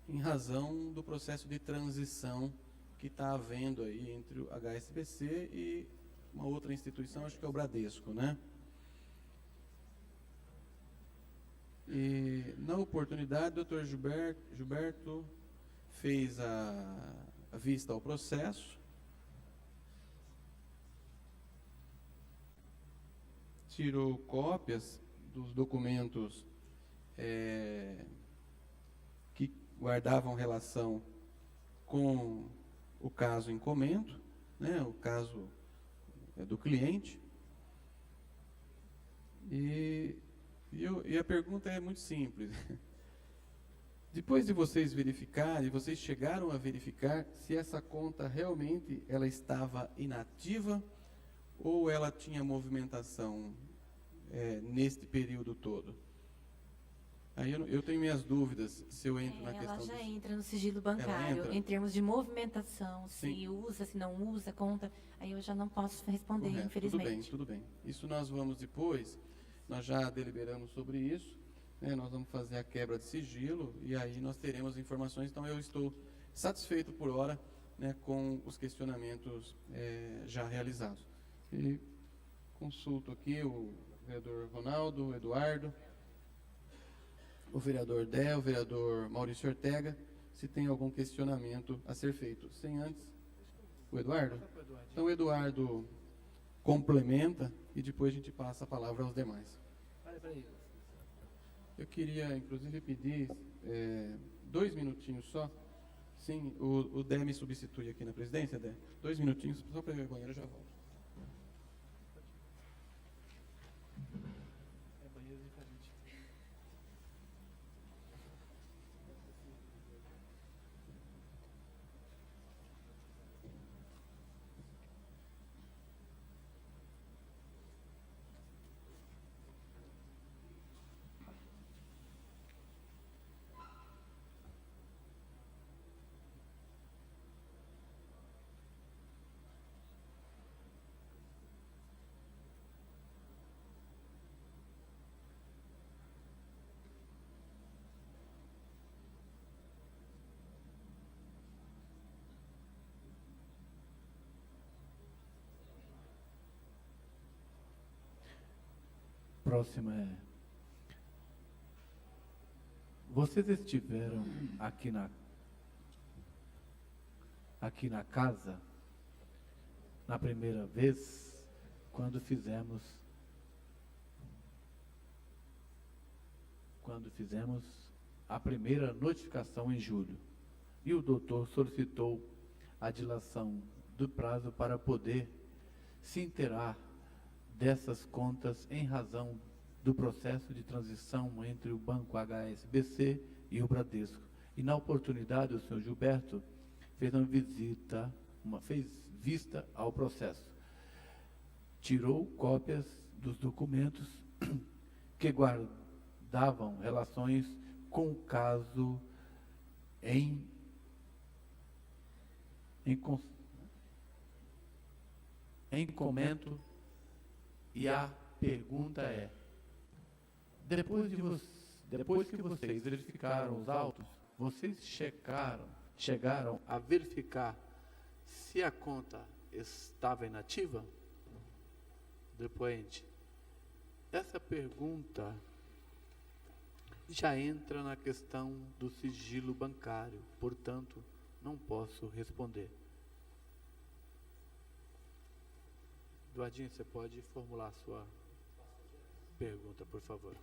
em razão do processo de transição que está havendo aí entre o HSBC e uma outra instituição, acho que é o Bradesco, né? E, na oportunidade, o doutor Gilberto fez a vista ao processo, tirou cópias dos documentos que guardavam relação com o caso em comento, né, o caso do cliente. E a pergunta é muito simples. Depois de vocês verificarem, vocês chegaram a verificar se essa conta realmente ela estava inativa ou ela tinha movimentação neste período todo? Aí eu tenho minhas dúvidas se eu entro na questão... Ela já entra no sigilo bancário, em termos de movimentação, Sim. se usa, se não usa a conta, aí eu já não posso responder, Correto. infelizmente. Tudo bem. Isso nós vamos depois, nós já deliberamos sobre isso, né, nós vamos fazer a quebra de sigilo e aí nós teremos informações. Então eu estou satisfeito por hora, né, com os questionamentos já realizados. E consulto aqui o vereador Ronaldo, o Eduardo, o vereador Dé, o vereador Maurício Ortega, se tem algum questionamento a ser feito. Sem antes, o Eduardo? Então o Eduardo complementa e depois a gente passa a palavra aos demais. Eu queria, inclusive, pedir 2 minutinhos só. Sim, o Dé me substitui aqui na presidência, Dé. 2 minutinhos, só para ir ao banheiro, eu já volto. próxima é: vocês estiveram aqui na casa na primeira vez quando fizemos a primeira notificação em julho, e o doutor solicitou a dilação do prazo para poder se inteirar dessas contas em razão do processo de transição entre o Banco HSBC e o Bradesco. E na oportunidade o senhor Gilberto fez vista ao processo. Tirou cópias dos documentos que guardavam relações com o caso em comento, e a pergunta é: depois que vocês verificaram os autos, vocês chegaram a verificar se a conta estava inativa? Depoente: essa pergunta já entra na questão do sigilo bancário, portanto, não posso responder. Eduardinho, você pode formular a sua pergunta, por favor.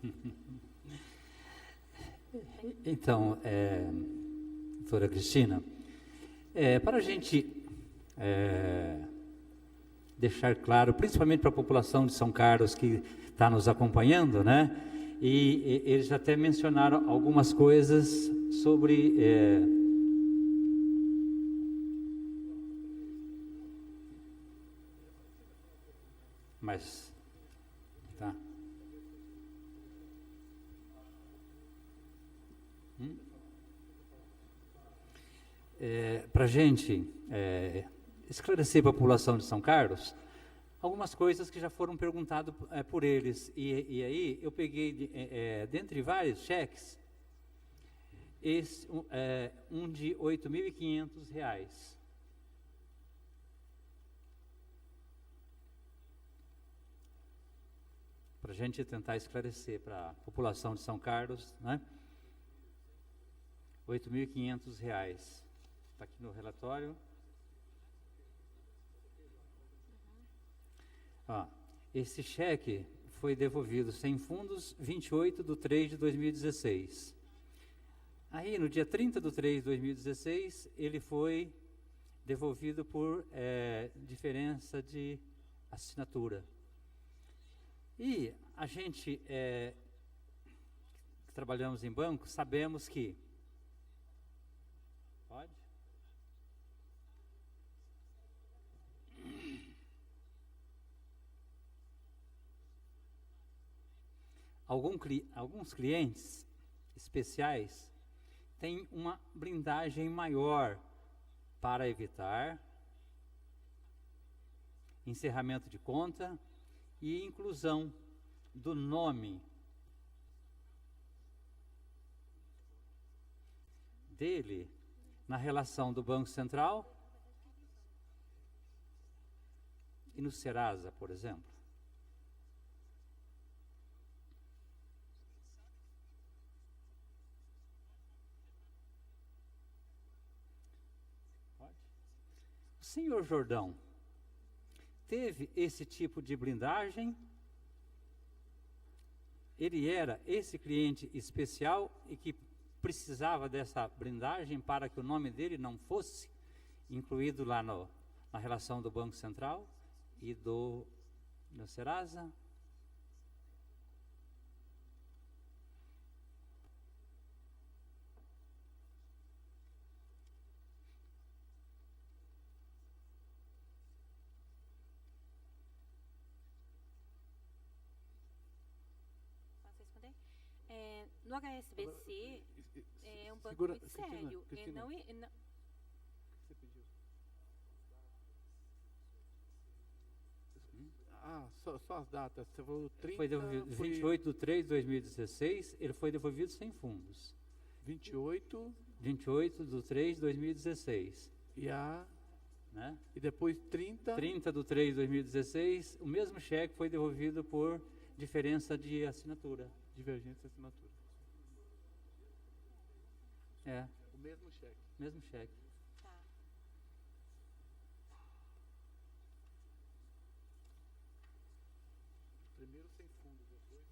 Então, doutora Cristina, para a gente deixar claro, principalmente para a população de São Carlos que está nos acompanhando, né? E eles até mencionaram algumas coisas sobre mas tá. Para a gente esclarecer para a população de São Carlos algumas coisas que já foram perguntadas por eles, e aí eu peguei dentre vários cheques um de R$ 8.500. Para a gente tentar esclarecer para a população de São Carlos, né? R$ 8.500. Está aqui no relatório. Esse cheque foi devolvido sem fundos 28/3/2016. Aí, no dia 30/3/2016, ele foi devolvido por diferença de assinatura. E a gente que trabalhamos em banco, sabemos que... Pode? Alguns clientes especiais têm uma blindagem maior para evitar encerramento de conta e inclusão do nome dele na relação do Banco Central e no Serasa, por exemplo. O senhor Jordão teve esse tipo de blindagem? Ele era esse cliente especial e que precisava dessa blindagem para que o nome dele não fosse incluído lá na relação do Banco Central e do Serasa? No HSBC é um banco Segura, muito sério. Cristina. Você pediu? Só as datas. Você falou 30... Foi devolvido 28/3/2016, ele foi devolvido sem fundos. 28/3/2016. Né? E depois 30... 30/3/2016, o mesmo cheque foi devolvido por Diferença de assinatura. Divergência de assinatura. É, O mesmo cheque. mesmo cheque. Tá. Primeiro sem fundo, depois.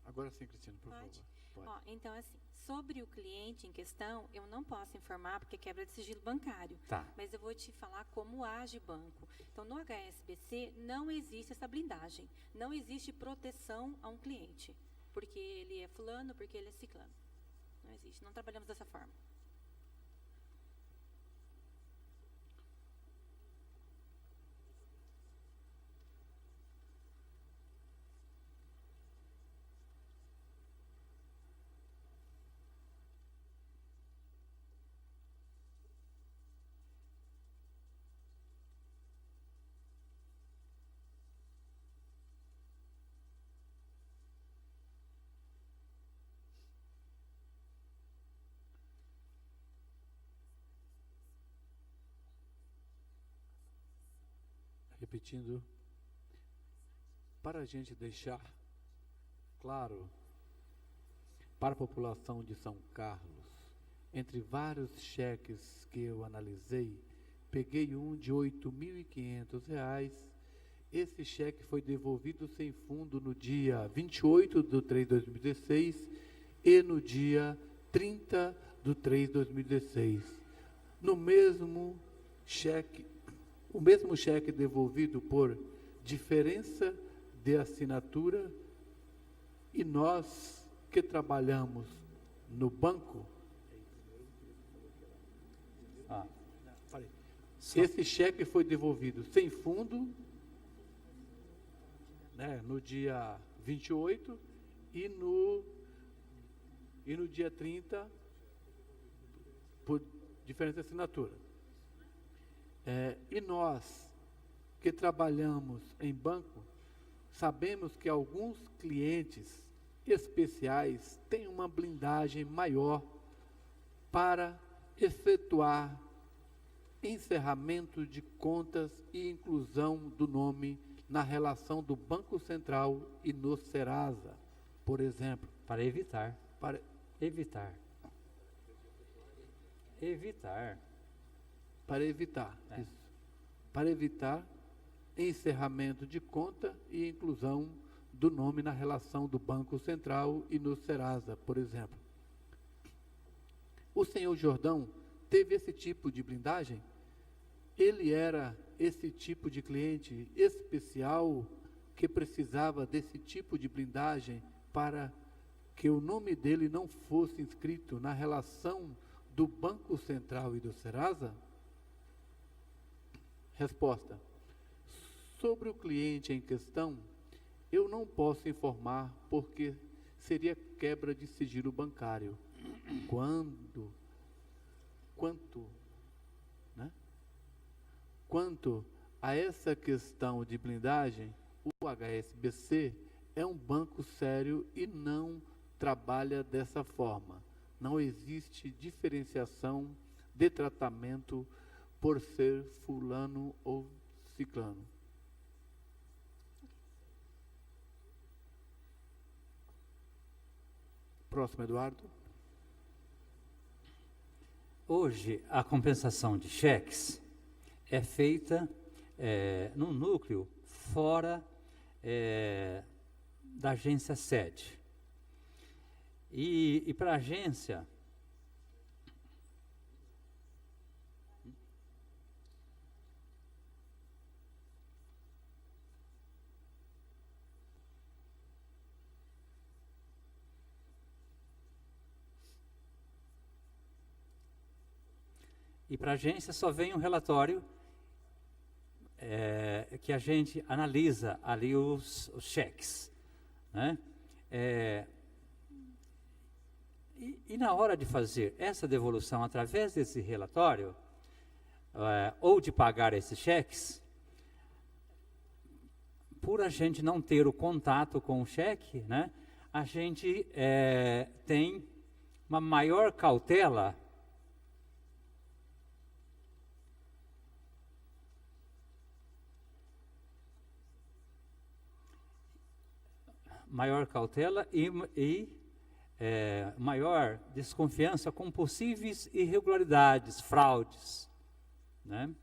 Agora sim, Cristina, por Pode? favor. Pode. Ó, então, assim, sobre o cliente em questão, eu não posso informar porque é quebra de sigilo bancário. Tá. Mas eu vou te falar como age o banco. Então, no HSBC, não existe essa blindagem. Não existe proteção a um cliente. Porque ele é fulano, porque ele é ciclano. Não existe. Não trabalhamos dessa forma. Repetindo, para a gente deixar claro para a população de São Carlos, entre vários cheques que eu analisei, peguei um de R$ 8.500. Esse cheque foi devolvido sem fundo no dia 28/3/2016 e no dia 30/3/2016. No mesmo cheque, o mesmo cheque devolvido por diferença de assinatura, e nós que trabalhamos no banco, esse cheque foi devolvido sem fundo, né, no dia 28 e no dia 30 por diferença de assinatura. E nós que trabalhamos em banco, sabemos que alguns clientes especiais têm uma blindagem maior para efetuar encerramento de contas e inclusão do nome na relação do Banco Central e no Serasa, por exemplo. Para evitar. Para Evitar. Evitar. Para evitar, isso. Para evitar encerramento de conta e inclusão do nome na relação do Banco Central e no Serasa, por exemplo. O senhor Jordão teve esse tipo de blindagem? Ele era esse tipo de cliente especial que precisava desse tipo de blindagem para que o nome dele não fosse inscrito na relação do Banco Central e do Serasa? Resposta. Sobre o cliente em questão, eu não posso informar porque seria quebra de sigilo bancário. Quanto a essa questão de blindagem, o HSBC é um banco sério e não trabalha dessa forma. Não existe diferenciação de tratamento por ser fulano ou ciclano. Próximo, Eduardo. Hoje, a compensação de cheques é feita num núcleo fora da agência sede. E para a agência, só vem um relatório que a gente analisa ali os cheques, né? E na hora de fazer essa devolução através desse relatório, ou de pagar esses cheques, por a gente não ter o contato com o cheque, né, a gente tem uma maior cautela maior cautela e maior desconfiança com possíveis irregularidades, fraudes, né?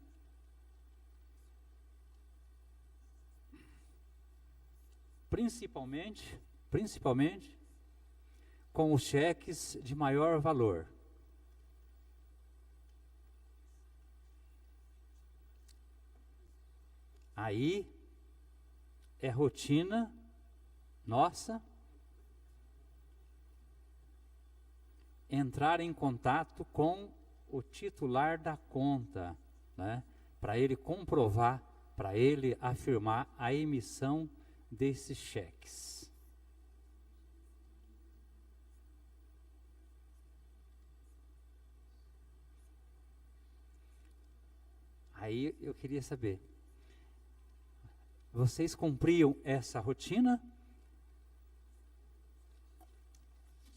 Principalmente com os cheques de maior valor. Aí é rotina nossa entrar em contato com o titular da conta, né, para ele comprovar, para ele afirmar a emissão desses cheques. Aí eu queria saber, vocês cumpriam essa rotina?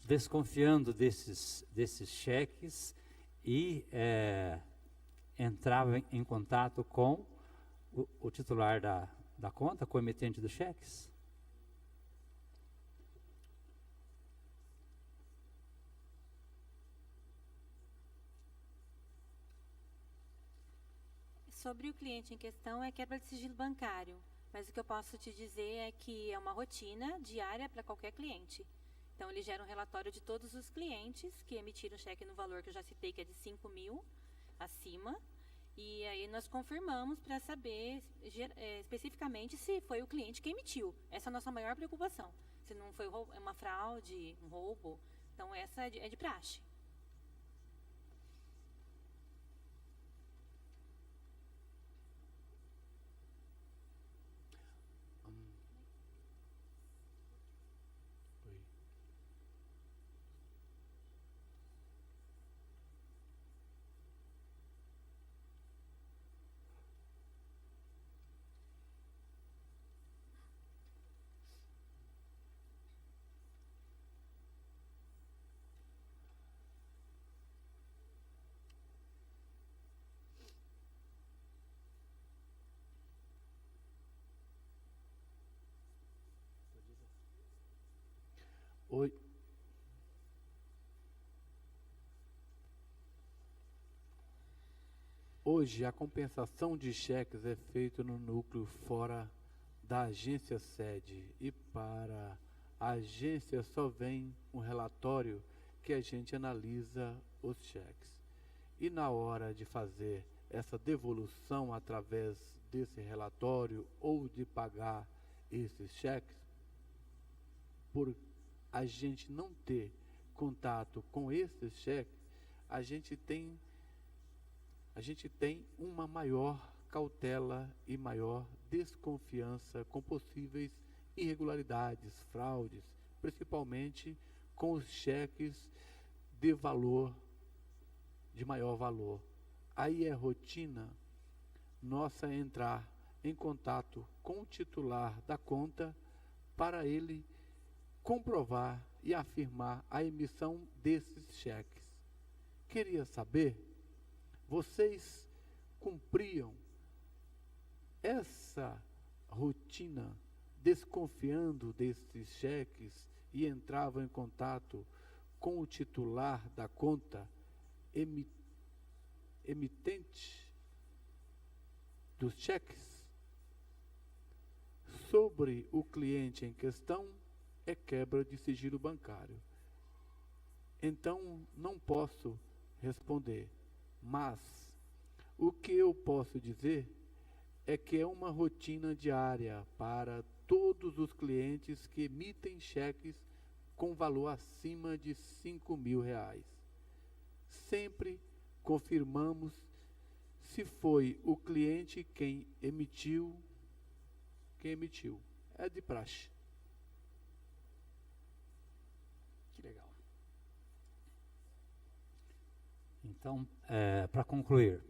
Desconfiando desses cheques e entrava em contato com o titular da conta, com o emitente dos cheques? Sobre o cliente em questão, é quebra de sigilo bancário, mas o que eu posso te dizer é que é uma rotina diária para qualquer cliente. Então, ele gera um relatório de todos os clientes que emitiram cheque no valor que eu já citei, que é de 5 mil acima. E aí nós confirmamos para saber especificamente se foi o cliente que emitiu. Essa é a nossa maior preocupação. Se não foi uma fraude, um roubo. Então, essa é de praxe. Hoje, a compensação de cheques é feita no núcleo fora da agência sede e para a agência só vem um relatório que a gente analisa os cheques. E na hora de fazer essa devolução através desse relatório ou de pagar esses cheques, por a gente não ter contato com esses cheques, a gente tem uma maior cautela e maior desconfiança com possíveis irregularidades, fraudes, principalmente com os cheques de maior valor. Aí é rotina nossa entrar em contato com o titular da conta para ele comprovar e afirmar a emissão desses cheques. Queria saber, vocês cumpriam essa rotina desconfiando desses cheques e entravam em contato com o titular da conta emitente dos cheques? Sobre o cliente em questão, é quebra de sigilo bancário. Então, não posso responder, mas o que eu posso dizer é que é uma rotina diária para todos os clientes que emitem cheques com valor acima de 5 mil reais. Sempre confirmamos se foi o cliente quem emitiu. É de praxe. Que legal. Então, para concluir,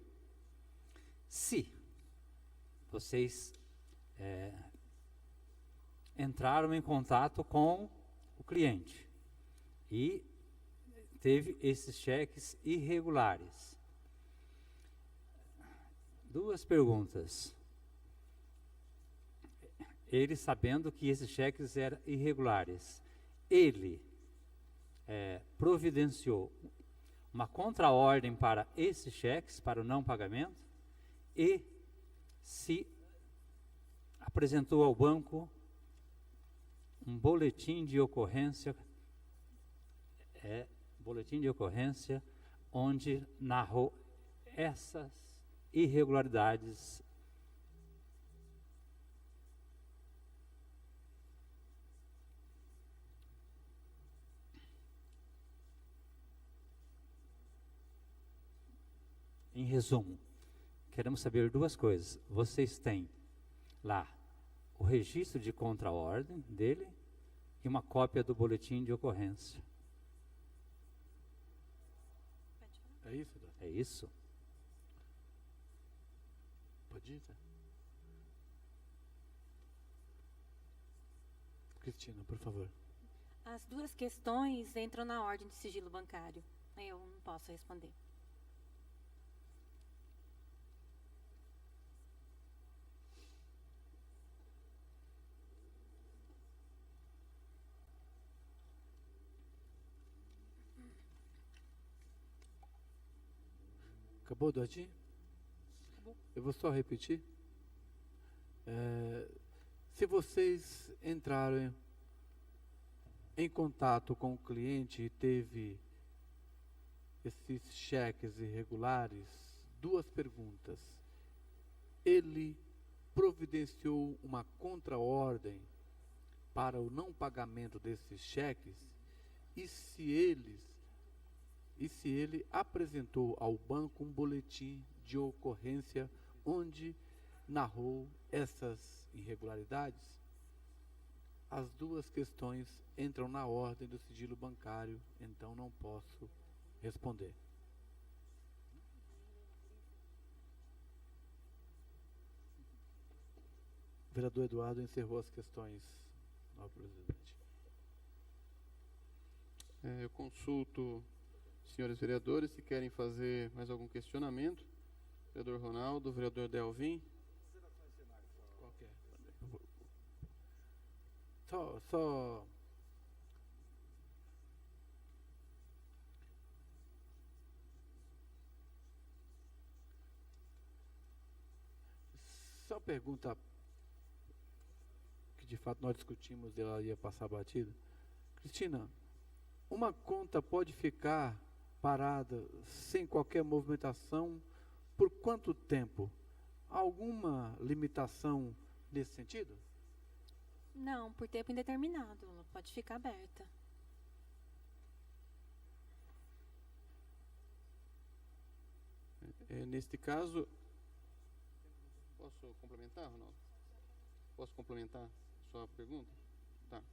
se vocês entraram em contato com o cliente e teve esses cheques irregulares, duas perguntas. ele sabendo que esses cheques eram irregulares, ele providenciou uma contraordem para esses cheques, para o não pagamento, e se apresentou ao banco um boletim de ocorrência, onde narrou essas irregularidades. Em resumo, queremos saber duas coisas. Vocês têm lá o registro de contraordem dele e uma cópia do boletim de ocorrência. É isso, doutor? É isso? Pode ir, tá? Cristina, por favor. As duas questões entram na ordem de sigilo bancário. Eu não posso responder. Acabou, Duarte? Eu vou só repetir. Se vocês entraram em contato com o cliente e teve esses cheques irregulares, duas perguntas. Ele providenciou uma contraordem para o não pagamento desses cheques? E se ele apresentou ao banco um boletim de ocorrência onde narrou essas irregularidades? As duas questões entram na ordem do sigilo bancário, então não posso responder. O vereador Eduardo encerrou as questões, senhor presidente. Eu consulto os senhores vereadores se querem fazer mais algum questionamento. Vereador Ronaldo, vereador Delvin. Qualquer. Só pergunta que de fato nós discutimos e ela ia passar batida. Cristina, uma conta pode ficar parada sem qualquer movimentação por quanto tempo? Alguma limitação nesse sentido? Não, por tempo indeterminado. Ela pode ficar aberta. Neste caso, posso complementar, Ronaldo? Posso complementar a sua pergunta? Tá.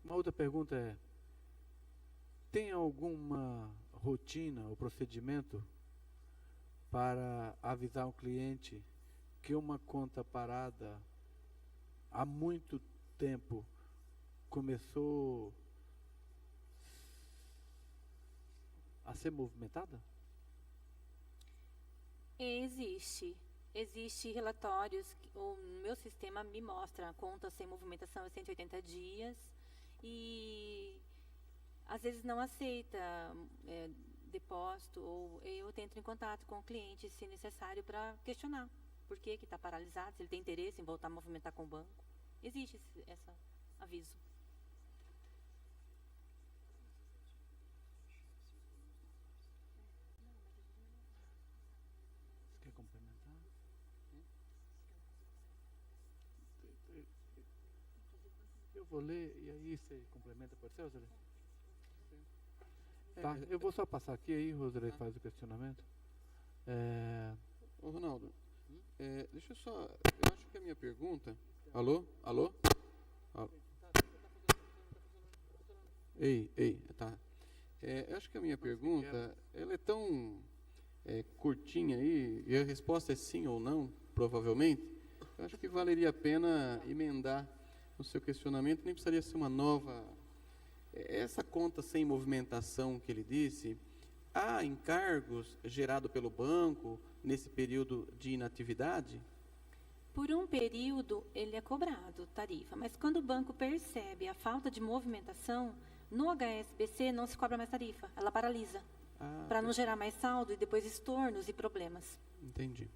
Uma outra pergunta é: tem alguma rotina ou procedimento para avisar o cliente que uma conta parada há muito tempo começou a ser movimentada? Existe relatórios, o meu sistema me mostra a conta sem movimentação em 180 dias e às vezes não aceita depósito, ou eu tento em contato com o cliente, se necessário, para questionar por que está paralisado, se ele tem interesse em voltar a movimentar com o banco. Existe esse aviso. Você quer complementar? Eu vou ler e aí você complementa, pode ser, Rosalê? Tá, eu vou só passar aqui, aí Rosalê faz o questionamento. Ô, Ronaldo, deixa eu só... Eu acho que a minha pergunta... Alô? Alô? Ei, tá. Eu acho que a minha pergunta, ela é tão curtinha aí, e a resposta é sim ou não, provavelmente. Eu acho que valeria a pena emendar o seu questionamento, nem precisaria ser uma nova essa conta sem movimentação que ele disse, há encargos gerados pelo banco nesse período de inatividade? Por um período, ele é cobrado tarifa, mas quando o banco percebe a falta de movimentação, no HSBC não se cobra mais tarifa, ela paralisa, para não gerar mais saldo e depois estornos e problemas. Entendi.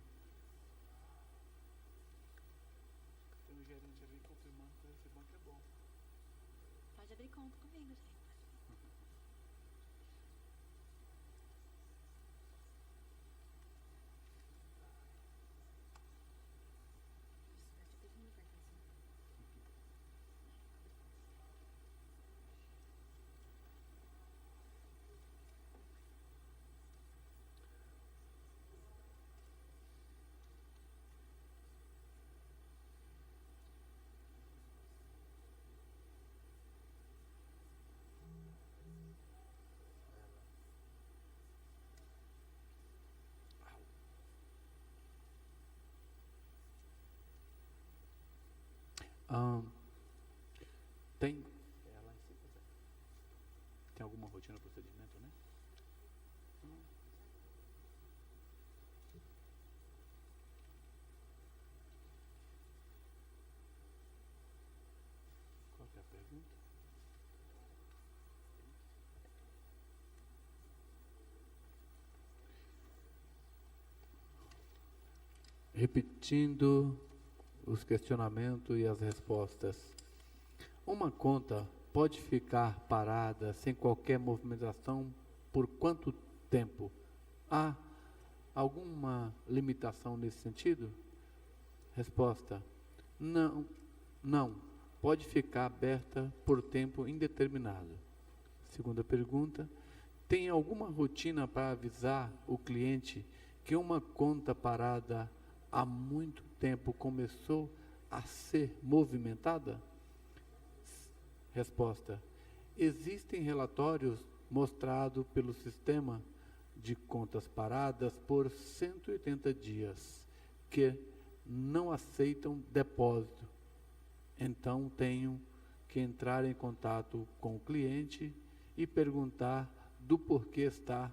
Pode abrir conta comigo, gente. Tem alguma rotina, procedimento, né? Qual que é a pergunta? Repetindo os questionamentos e as respostas. Uma conta pode ficar parada sem qualquer movimentação por quanto tempo? Há alguma limitação nesse sentido? Resposta: não, não. Pode ficar aberta por tempo indeterminado. Segunda pergunta: tem alguma rotina para avisar o cliente que uma conta parada há muito tempo começou a ser movimentada? Resposta: existem relatórios mostrados pelo sistema de contas paradas por 180 dias que não aceitam depósito. Então, tenho que entrar em contato com o cliente e perguntar do porquê está,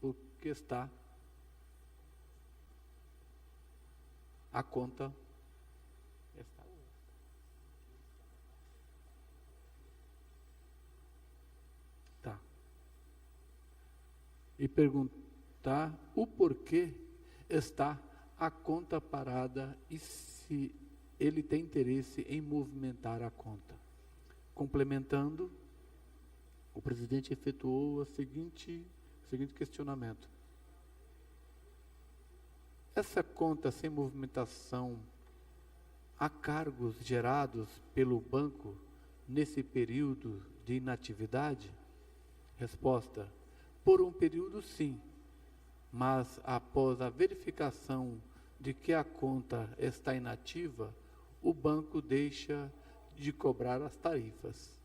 o que está a conta está. Tá. E perguntar o porquê está a conta parada e se ele tem interesse em movimentar a conta. Complementando, o presidente efetuou o seguinte questionamento. Essa conta sem movimentação, há cargos gerados pelo banco nesse período de inatividade? Resposta: por um período sim, mas após a verificação de que a conta está inativa, o banco deixa de cobrar as tarifas.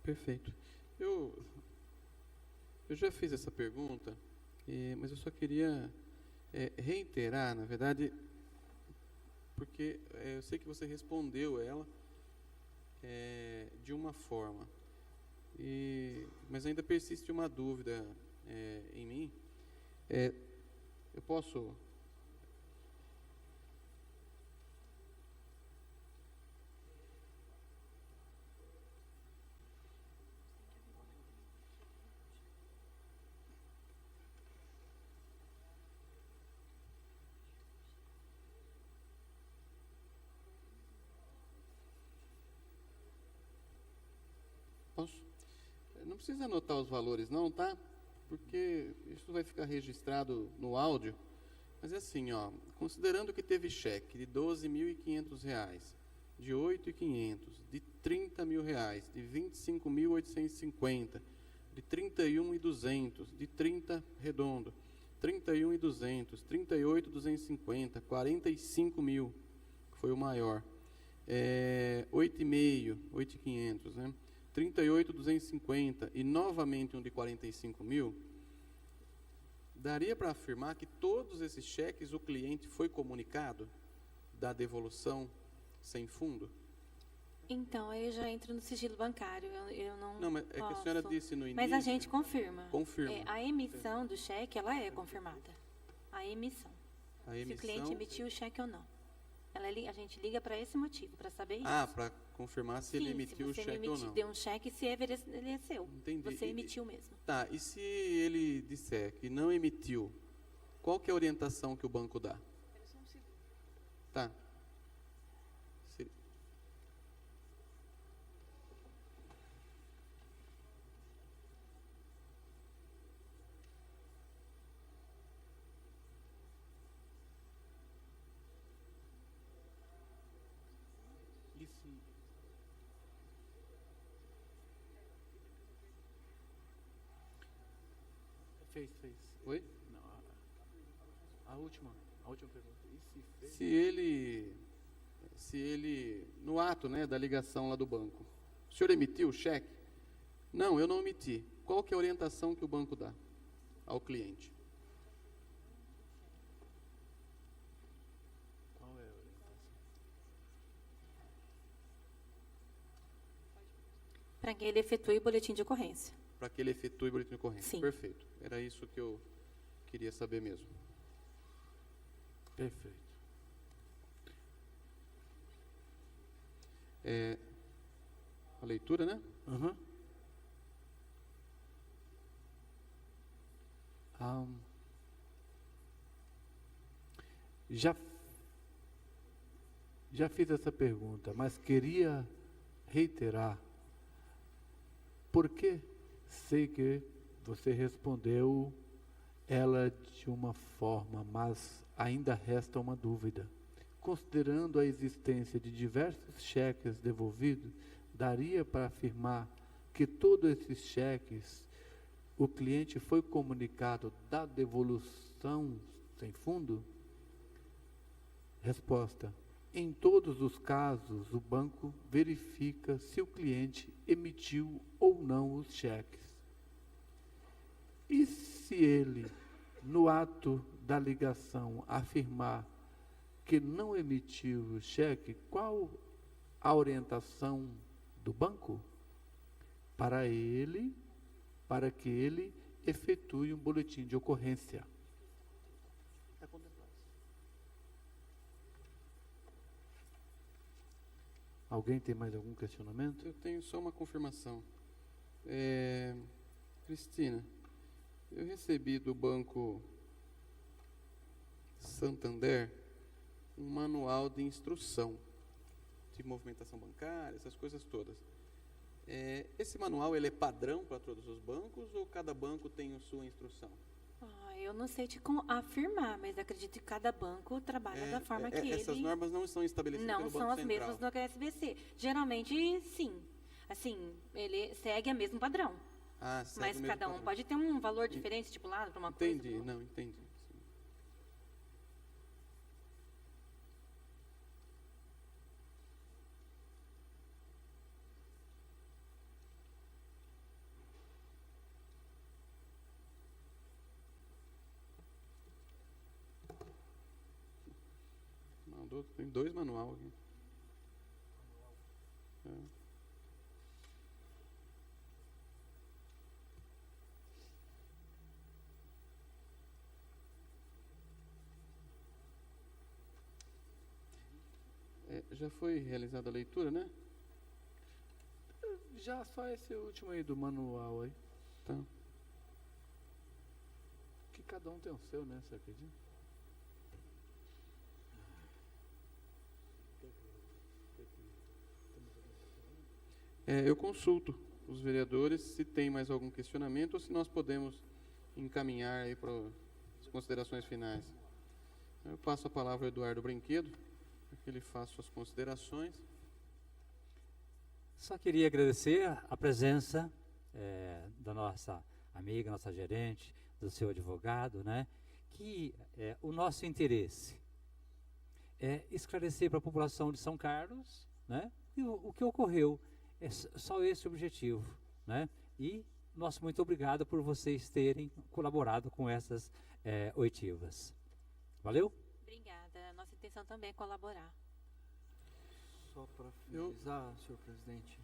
Perfeito. Eu já fiz essa pergunta, mas eu só queria reiterar, na verdade, porque eu sei que você respondeu ela de uma forma, mas ainda persiste uma dúvida em mim. Eu posso... Posso? Não precisa anotar os valores não, tá? Porque isso vai ficar registrado no áudio. Mas é assim, ó, considerando que teve cheque de R$ 12.500, de R$ 8.500, de R$ 30.000, de R$ 25.850, de R$ 31.200, de 30 redondo, R$ 31.200, R$ 38.250, R$ 45.000, que foi o maior, R$ 8.500, né? 38.250 e novamente um de 45.000, daria para afirmar que todos esses cheques o cliente foi comunicado da devolução sem fundo? Então, aí já entra no sigilo bancário. Eu não Não, mas é que a senhora disse no início... Mas a gente confirma. Confirma. A emissão do cheque, ela é confirmada. A emissão. A Se o emissão... cliente emitiu o cheque ou não. A gente liga para esse motivo, para saber isso. Ah, para confirmar se ele emitiu o cheque ou não. Deu um cheque, se ele é seu. Entendi. Você emitiu mesmo. Tá, e se ele disser que não emitiu, qual que é a orientação que o banco dá? Tá. Fez. Oi? Não, a última pergunta. E se fez? Se ele, no ato, né, da ligação lá do banco, o senhor emitiu o cheque? Não, eu não emiti. Qual que é a orientação que o banco dá ao cliente? Qual é a orientação? Para que ele efetue o boletim de ocorrência. Para que ele efetue o boletim de ocorrência. Sim. Perfeito. Era isso que eu queria saber mesmo. Perfeito. A leitura, né? Uhum. Já fiz essa pergunta, mas queria reiterar, porque sei que você respondeu ela de uma forma, mas ainda resta uma dúvida. Considerando a existência de diversos cheques devolvidos, daria para afirmar que todos esses cheques, o cliente foi comunicado da devolução sem fundo? Resposta: em todos os casos, o banco verifica se o cliente emitiu ou não os cheques. E se ele, no ato da ligação, afirmar que não emitiu o cheque, qual a orientação do banco? Para que ele efetue um boletim de ocorrência. Alguém tem mais algum questionamento? Eu tenho só uma confirmação. Cristina, eu recebi do Banco Santander um manual de instrução de movimentação bancária, essas coisas todas. Esse manual ele é padrão para todos os bancos ou cada banco tem a sua instrução? Eu não sei te afirmar, mas acredito que cada banco trabalha da forma que essas normas não estão estabelecidas pelo Banco Central. Não são as mesmas do HSBC. Geralmente, sim. Assim, ele segue o mesmo padrão. Mas cada um pode ter um valor diferente, estipulado para uma coisa. Entendi, não, entendi. Sim. Tem 2 manuais aqui. Já foi realizada a leitura, né? Já só esse último aí do manual aí. Tá. Que cada um tem o seu, né? Você acredita? Eu consulto os vereadores se tem mais algum questionamento ou se nós podemos encaminhar aí para as considerações finais. Eu passo a palavra ao Eduardo Brinquedo, para que ele faça suas considerações. Só queria agradecer a presença da nossa amiga, nossa gerente, do seu advogado, né? Que o nosso interesse é esclarecer para a população de São Carlos, né? E o que ocorreu. É só esse o objetivo, né? E nosso muito obrigado por vocês terem colaborado com essas oitivas. Valeu? Obrigada. nossa intenção também é colaborar. Só para finalizar, senhor presidente,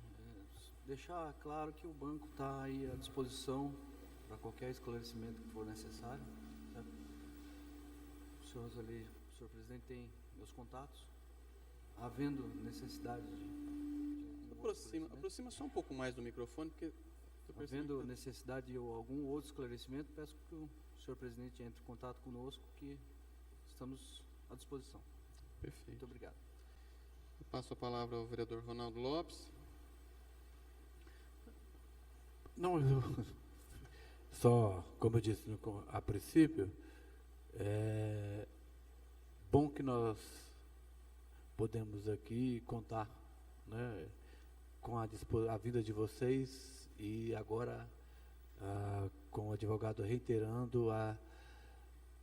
deixar claro que o banco está aí à disposição para qualquer esclarecimento que for necessário. Certo? Os senhores ali, o senhor presidente tem meus contatos, havendo necessidade de aproxima só um pouco mais do microfone, porque havendo necessidade de algum outro esclarecimento, peço que o senhor presidente entre em contato conosco, que estamos à disposição. Perfeito. Muito obrigado. Eu passo a palavra ao vereador Ronaldo Lopes. Não, só, como eu disse a princípio, é bom que nós podemos aqui contar, né, com a vinda de vocês e agora com o advogado reiterando a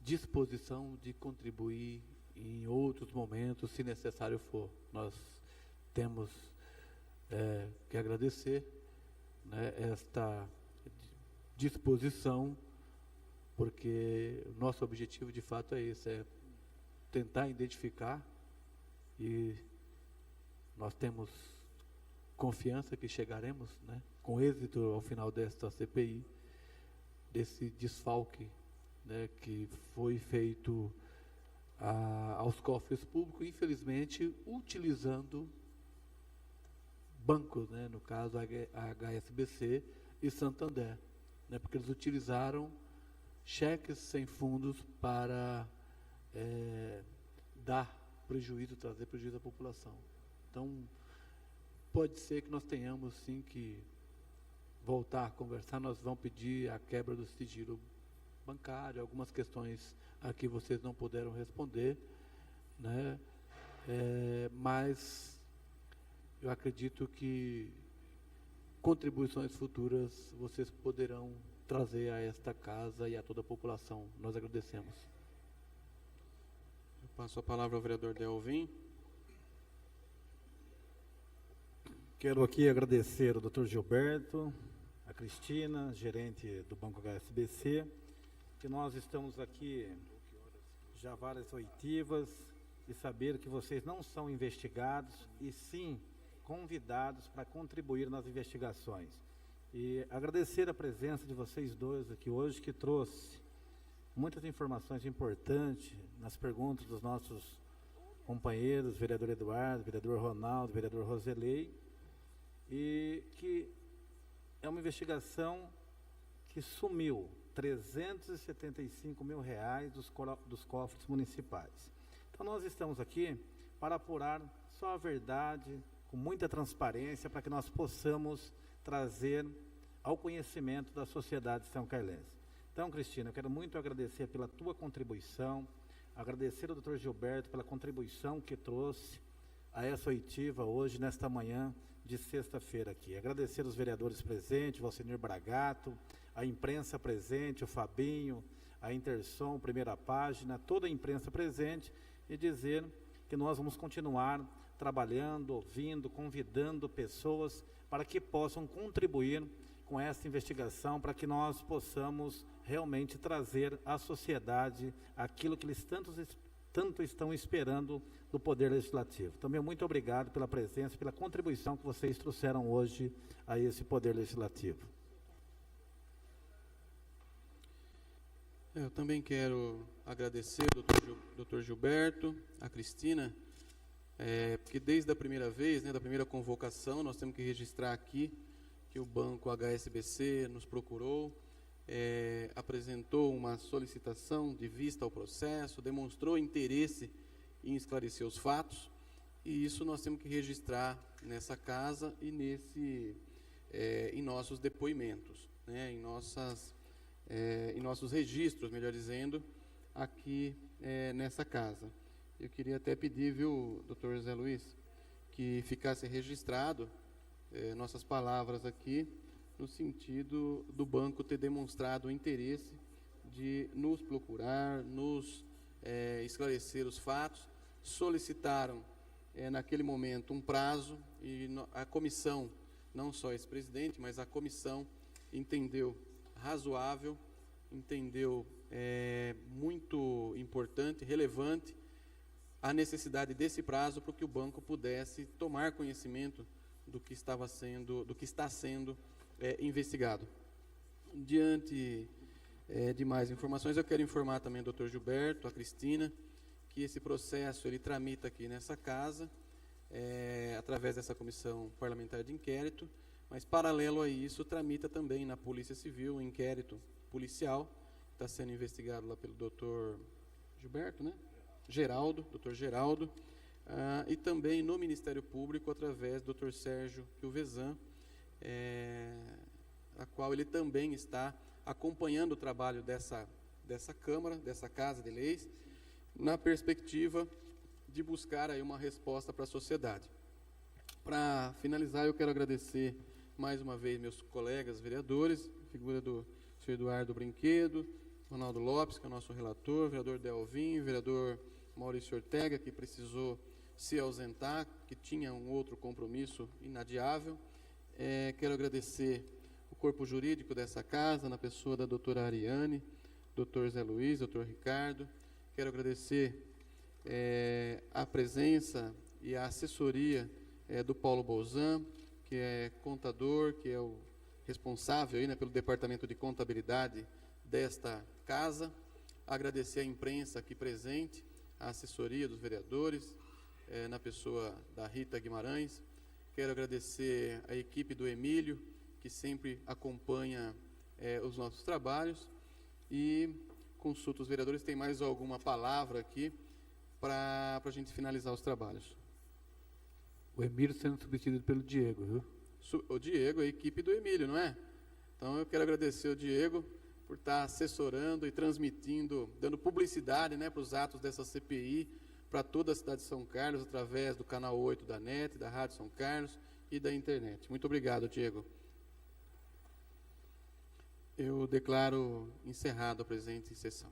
disposição de contribuir em outros momentos, se necessário for. Nós temos que agradecer, né, esta disposição, porque o nosso objetivo de fato é esse, é tentar identificar, e nós temos confiança que chegaremos, né, com êxito ao final desta CPI, desse desfalque, né, que foi feito aos cofres públicos, infelizmente utilizando bancos, né, no caso a HSBC e Santander, né, porque eles utilizaram cheques sem fundos para dar prejuízo, trazer prejuízo à população. Então, pode ser que nós tenhamos sim que voltar a conversar. Nós vamos pedir a quebra do sigilo bancário, algumas questões aqui vocês não puderam responder, né? Mas eu acredito que contribuições futuras vocês poderão trazer a esta casa e a toda a população. Nós agradecemos. Eu passo a palavra ao vereador Delvin. Quero aqui agradecer ao Dr. Gilberto, a Cristina, gerente do Banco HSBC, que nós estamos aqui já várias oitivas e saber que vocês não são investigados e sim convidados para contribuir nas investigações. E agradecer a presença de vocês dois aqui hoje, que trouxe muitas informações importantes nas perguntas dos nossos companheiros, vereador Eduardo, vereador Ronaldo, vereador Roselei, e que é uma investigação que sumiu R$375 mil dos cofres municipais. Então nós estamos aqui para apurar só a verdade, com muita transparência, para que nós possamos trazer ao conhecimento da sociedade são-carlense. Então, Cristina, eu quero muito agradecer pela tua contribuição, agradecer ao Dr. Gilberto pela contribuição que trouxe a essa oitiva hoje, nesta manhã de sexta-feira aqui. Agradecer os vereadores presentes, Valcenir Bragato, a imprensa presente, o Fabinho, a Intersom, Primeira Página, toda a imprensa presente, e dizer que nós vamos continuar trabalhando, ouvindo, convidando pessoas para que possam contribuir com essa investigação, para que nós possamos realmente trazer à sociedade aquilo que eles tanto estão esperando do Poder Legislativo. Também muito obrigado pela presença, pela contribuição que vocês trouxeram hoje a esse Poder Legislativo. Eu também quero agradecer ao Dr. Gilberto, a Cristina, porque desde a primeira vez, né, da primeira convocação, nós temos que registrar aqui que o Banco HSBC nos procurou, apresentou uma solicitação de vista ao processo, demonstrou interesse em esclarecer os fatos, e isso nós temos que registrar nessa casa e em nossos depoimentos, né, em nossos registros, melhor dizendo, aqui nessa casa. Eu queria até pedir, viu, doutor José Luiz, que ficasse registrado nossas palavras aqui, no sentido do banco ter demonstrado o interesse de nos procurar, nos esclarecer os fatos. Solicitaram, naquele momento, um prazo, e a comissão, não só esse presidente, mas a comissão entendeu razoável, entendeu muito importante, relevante, a necessidade desse prazo para que o banco pudesse tomar conhecimento do que está sendo investigado. Diante de mais informações, eu quero informar também o Dr. Gilberto, a Cristina, que esse processo ele tramita aqui nessa casa, através dessa comissão parlamentar de inquérito, mas paralelo a isso tramita também na Polícia Civil um inquérito policial, está sendo investigado lá pelo Dr. Gilberto, né? Dr. Geraldo, e também no Ministério Público através do Dr. Sérgio Kilvezan, a qual ele também está acompanhando o trabalho dessa Câmara, dessa Casa de Leis, na perspectiva de buscar aí uma resposta para a sociedade. Para finalizar, eu quero agradecer mais uma vez meus colegas vereadores, figura do senhor Eduardo Brinquedo, Ronaldo Lopes, que é o nosso relator, vereador Delvin, vereador Maurício Ortega, que precisou se ausentar, que tinha um outro compromisso inadiável. Quero agradecer o corpo jurídico dessa casa, na pessoa da doutora Ariane, doutor Zé Luiz, doutor Ricardo. Quero agradecer a presença e a assessoria do Paulo Bolzan, que é contador, que é o responsável aí, né, pelo departamento de contabilidade desta casa. Agradecer a imprensa aqui presente, a assessoria dos vereadores, na pessoa da Rita Guimarães. Quero agradecer a equipe do Emílio, que sempre acompanha os nossos trabalhos, e consulto os vereadores. Tem mais alguma palavra aqui para a gente finalizar os trabalhos? O Emílio sendo substituído pelo Diego, viu? O Diego, a equipe do Emílio, não é? Então eu quero agradecer ao Diego por estar assessorando e transmitindo, dando publicidade, né, para os atos dessa CPI, para toda a cidade de São Carlos, através do canal 8 da NET, da Rádio São Carlos e da internet. Muito obrigado, Diego. Eu declaro encerrada a presente sessão.